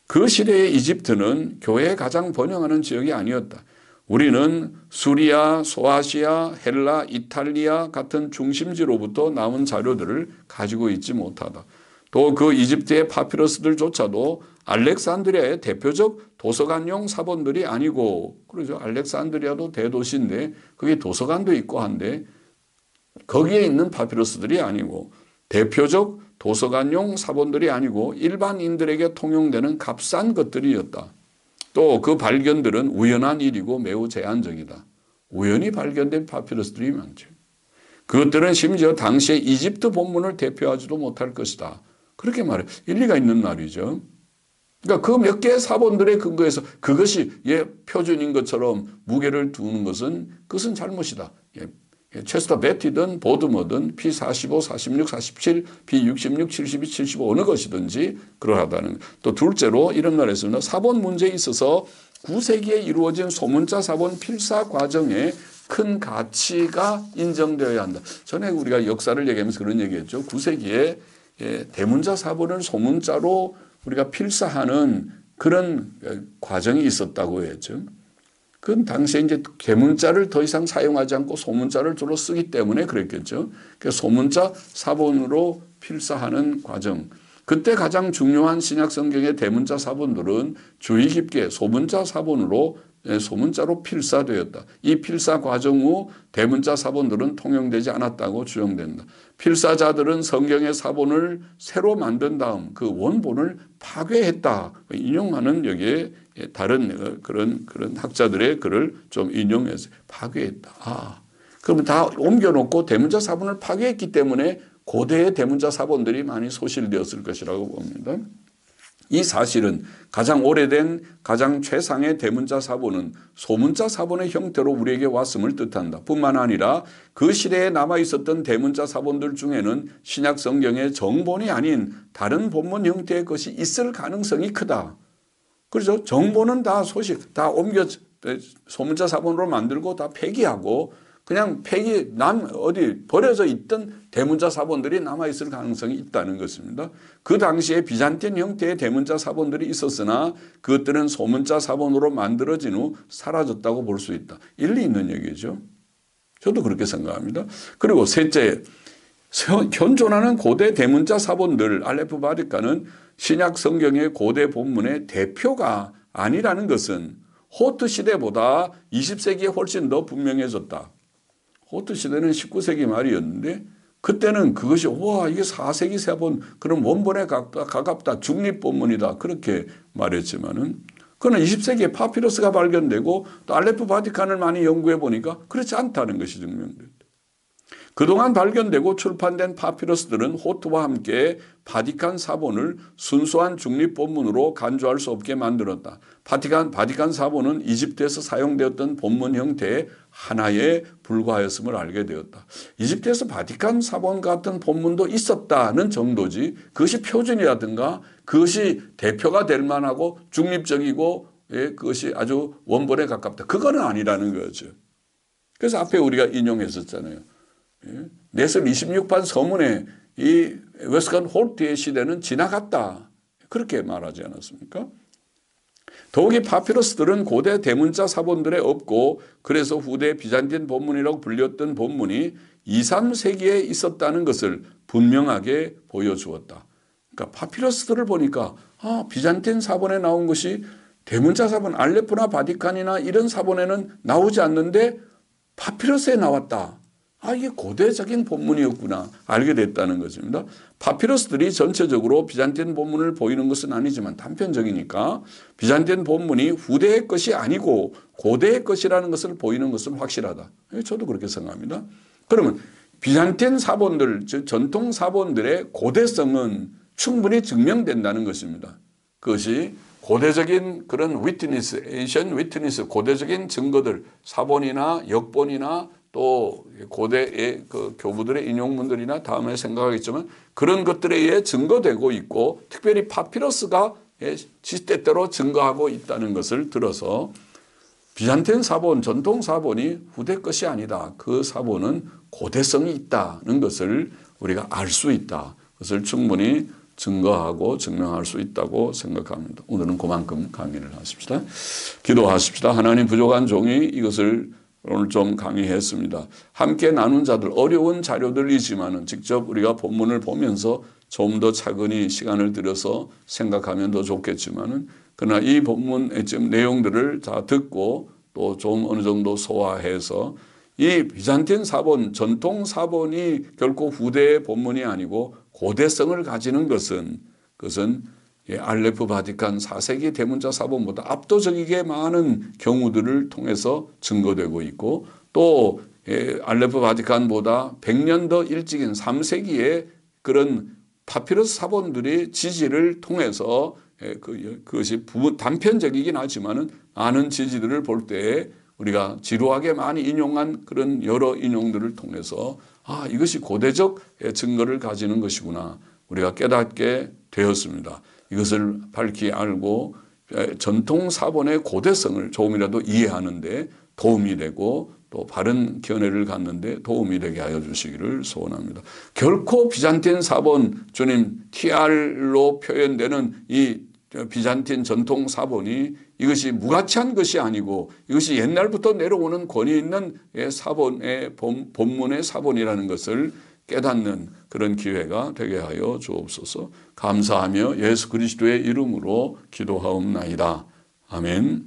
Speaker 1: 그 시대의 이집트는 교회에 가장 번영하는 지역이 아니었다. 우리는 수리아, 소아시아, 헬라, 이탈리아 같은 중심지로부터 나온 자료들을 가지고 있지 못하다. 또 그 이집트의 파피러스들조차도 알렉산드리아의 대표적 도서관용 사본들이 아니고, 그러죠. 알렉산드리아도 대도시인데 그게 도서관도 있고 한데 거기에 있는 파피러스들이 아니고 대표적 도서관용 사본들이 아니고 일반인들에게 통용되는 값싼 것들이었다. 또 그 발견들은 우연한 일이고 매우 제한적이다. 우연히 발견된 파피러스들이 많죠. 그것들은 심지어 당시의 이집트 본문을 대표하지도 못할 것이다. 그렇게 말해요. 일리가 있는 말이죠. 그러니까 그 몇 개의 사본들에 근거해서 그것이 표준인 것처럼 무게를 두는 것은 그것은 잘못이다. 체스터 베티든 보드머든 P45, 46, 47, P66, 72, 75 어느 것이든지 그러하다는 것. 또 둘째로 이런 말을 했습니다. 사본 문제에 있어서 9세기에 이루어진 소문자 사본 필사 과정에 큰 가치가 인정되어야 한다. 전에 우리가 역사를 얘기하면서 그런 얘기했죠. 9세기에 대문자 사본을 소문자로 우리가 필사하는 그런 과정이 있었다고 했죠. 그건 당시에 이제 대문자를 더 이상 사용하지 않고 소문자를 주로 쓰기 때문에 그랬겠죠. 그래서 소문자 사본으로 필사하는 과정. 그때 가장 중요한 신약 성경의 대문자 사본들은 주의 깊게 소문자 사본으로 소문자로 필사되었다. 이 필사 과정 후 대문자 사본들은 통용되지 않았다고 주장된다. 필사자들은 성경의 사본을 새로 만든 다음 그 원본을 파괴했다. 인용하는 여기에 다른 그런 학자들의 글을 좀 인용해서 파괴했다. 그러면 다 옮겨놓고 대문자 사본을 파괴했기 때문에 고대의 대문자 사본들이 많이 소실되었을 것이라고 봅니다. 이 사실은 가장 오래된 가장 최상의 대문자 사본은 소문자 사본의 형태로 우리에게 왔음을 뜻한다. 뿐만 아니라 그 시대에 남아있었던 대문자 사본들 중에는 신약 성경의 정본이 아닌 다른 본문 형태의 것이 있을 가능성이 크다. 그렇죠? 정본은 다 다 옮겨 소문자 사본으로 만들고 다 폐기하고 그냥 어디 버려져 있던 대문자 사본들이 남아있을 가능성이 있다는 것입니다. 그 당시에 비잔틴 형태의 대문자 사본들이 있었으나 그것들은 소문자 사본으로 만들어진 후 사라졌다고 볼 수 있다. 일리 있는 얘기죠. 저도 그렇게 생각합니다. 그리고 셋째, 현존하는 고대 대문자 사본들 알레프 바티칸은 신약 성경의 고대 본문의 대표가 아니라는 것은 호트 시대보다 20세기에 훨씬 더 분명해졌다. 호트 시대는 19세기 말이었는데 그때는 그것이 이게 4세기 사본 그런 원본에 가깝다. 중립 본문이다. 그렇게 말했지만은 그러나 20세기에 파피러스가 발견되고 또 알레프 바티칸을 많이 연구해 보니까 그렇지 않다는 것이 증명됐다. 그동안 발견되고 출판된 파피러스들은 호트와 함께 바티칸 사본을 순수한 중립 본문으로 간주할 수 없게 만들었다. 바티칸 사본은 이집트에서 사용되었던 본문 형태의 하나에 불과하였음을 알게 되었다. 이집트에서 바티칸 사본 같은 본문도 있었다는 정도지 그것이 표준이라든가 그것이 대표가 될 만하고 중립적이고 그것이 아주 원본에 가깝다. 그거는 아니라는 거죠. 그래서 앞에 우리가 인용했었잖아요. 네슬 26판 서문에 이 웨스건 홀트의 시대는 지나갔다. 그렇게 말하지 않았습니까? 더욱이 파피러스들은 고대 대문자 사본들에 없고 그래서 후대 비잔틴 본문이라고 불렸던 본문이 2, 3세기에 있었다는 것을 분명하게 보여주었다. 그러니까 파피러스들을 보니까 비잔틴 사본에 나온 것이 대문자 사본 알레프나 바티칸이나 이런 사본에는 나오지 않는데 파피러스에 나왔다. 이게 고대적인 본문이었구나 알게 됐다는 것입니다. 파피러스들이 전체적으로 비잔틴 본문을 보이는 것은 아니지만 단편적이니까 비잔틴 본문이 후대의 것이 아니고 고대의 것이라는 것을 보이는 것은 확실하다. 저도 그렇게 생각합니다. 그러면 비잔틴 사본들, 즉 전통 사본들의 고대성은 충분히 증명된다는 것입니다. 그것이 고대적인 그런 위트니스, 에이션 위트니스, 고대적인 증거들, 사본이나 역본이나 또 고대의 그 교부들의 인용문들이나 다음에 생각하겠지만 그런 것들에 의해 증거되고 있고 특별히 파피러스가 시대대로 증거하고 있다는 것을 들어서 비잔틴 사본, 전통 사본이 후대 것이 아니다. 그 사본은 고대성이 있다는 것을 우리가 알 수 있다. 그것을 충분히 증거하고 증명할 수 있다고 생각합니다. 오늘은 그만큼 강의를 하십시다. 기도하십시다. 하나님 부족한 종이 이것을 오늘 좀 강의했습니다. 함께 나눈 자들 어려운 자료들이지만은 직접 우리가 본문을 보면서 좀 더 차근히 시간을 들여서 생각하면 더 좋겠지만은 그러나 이 본문의 지금 내용들을 다 듣고 또 좀 어느 정도 소화해서 이 비잔틴 사본, 전통 사본이 결코 후대의 본문이 아니고 고대성을 가지는 그것은 알레프 바티칸 4세기 대문자 사본보다 압도적이게 많은 경우들을 통해서 증거되고 있고 또 알레프 바티칸보다 100년 더 일찍인 3세기의 그런 파피러스 사본들의 지지를 통해서 그것이 단편적이긴 하지만은 많은 지지들을 볼 때에 우리가 지루하게 많이 인용한 그런 여러 인용들을 통해서 이것이 고대적 증거를 가지는 것이구나 우리가 깨닫게 되었습니다. 이것을 밝히 알고 전통 사본의 고대성을 조금이라도 이해하는 데 도움이 되고 또 바른 견해를 갖는 데 도움이 되게 하여 주시기를 소원합니다. 결코 비잔틴 사본, 주님 TR로 표현되는 이 비잔틴 전통 사본이 이것이 무가치한 것이 아니고 이것이 옛날부터 내려오는 권위 있는 사본의 본문의 사본이라는 것을 깨닫는 그런 기회가 되게 하여 주옵소서. 감사하며 예수 그리스도의 이름으로 기도하옵나이다. 아멘.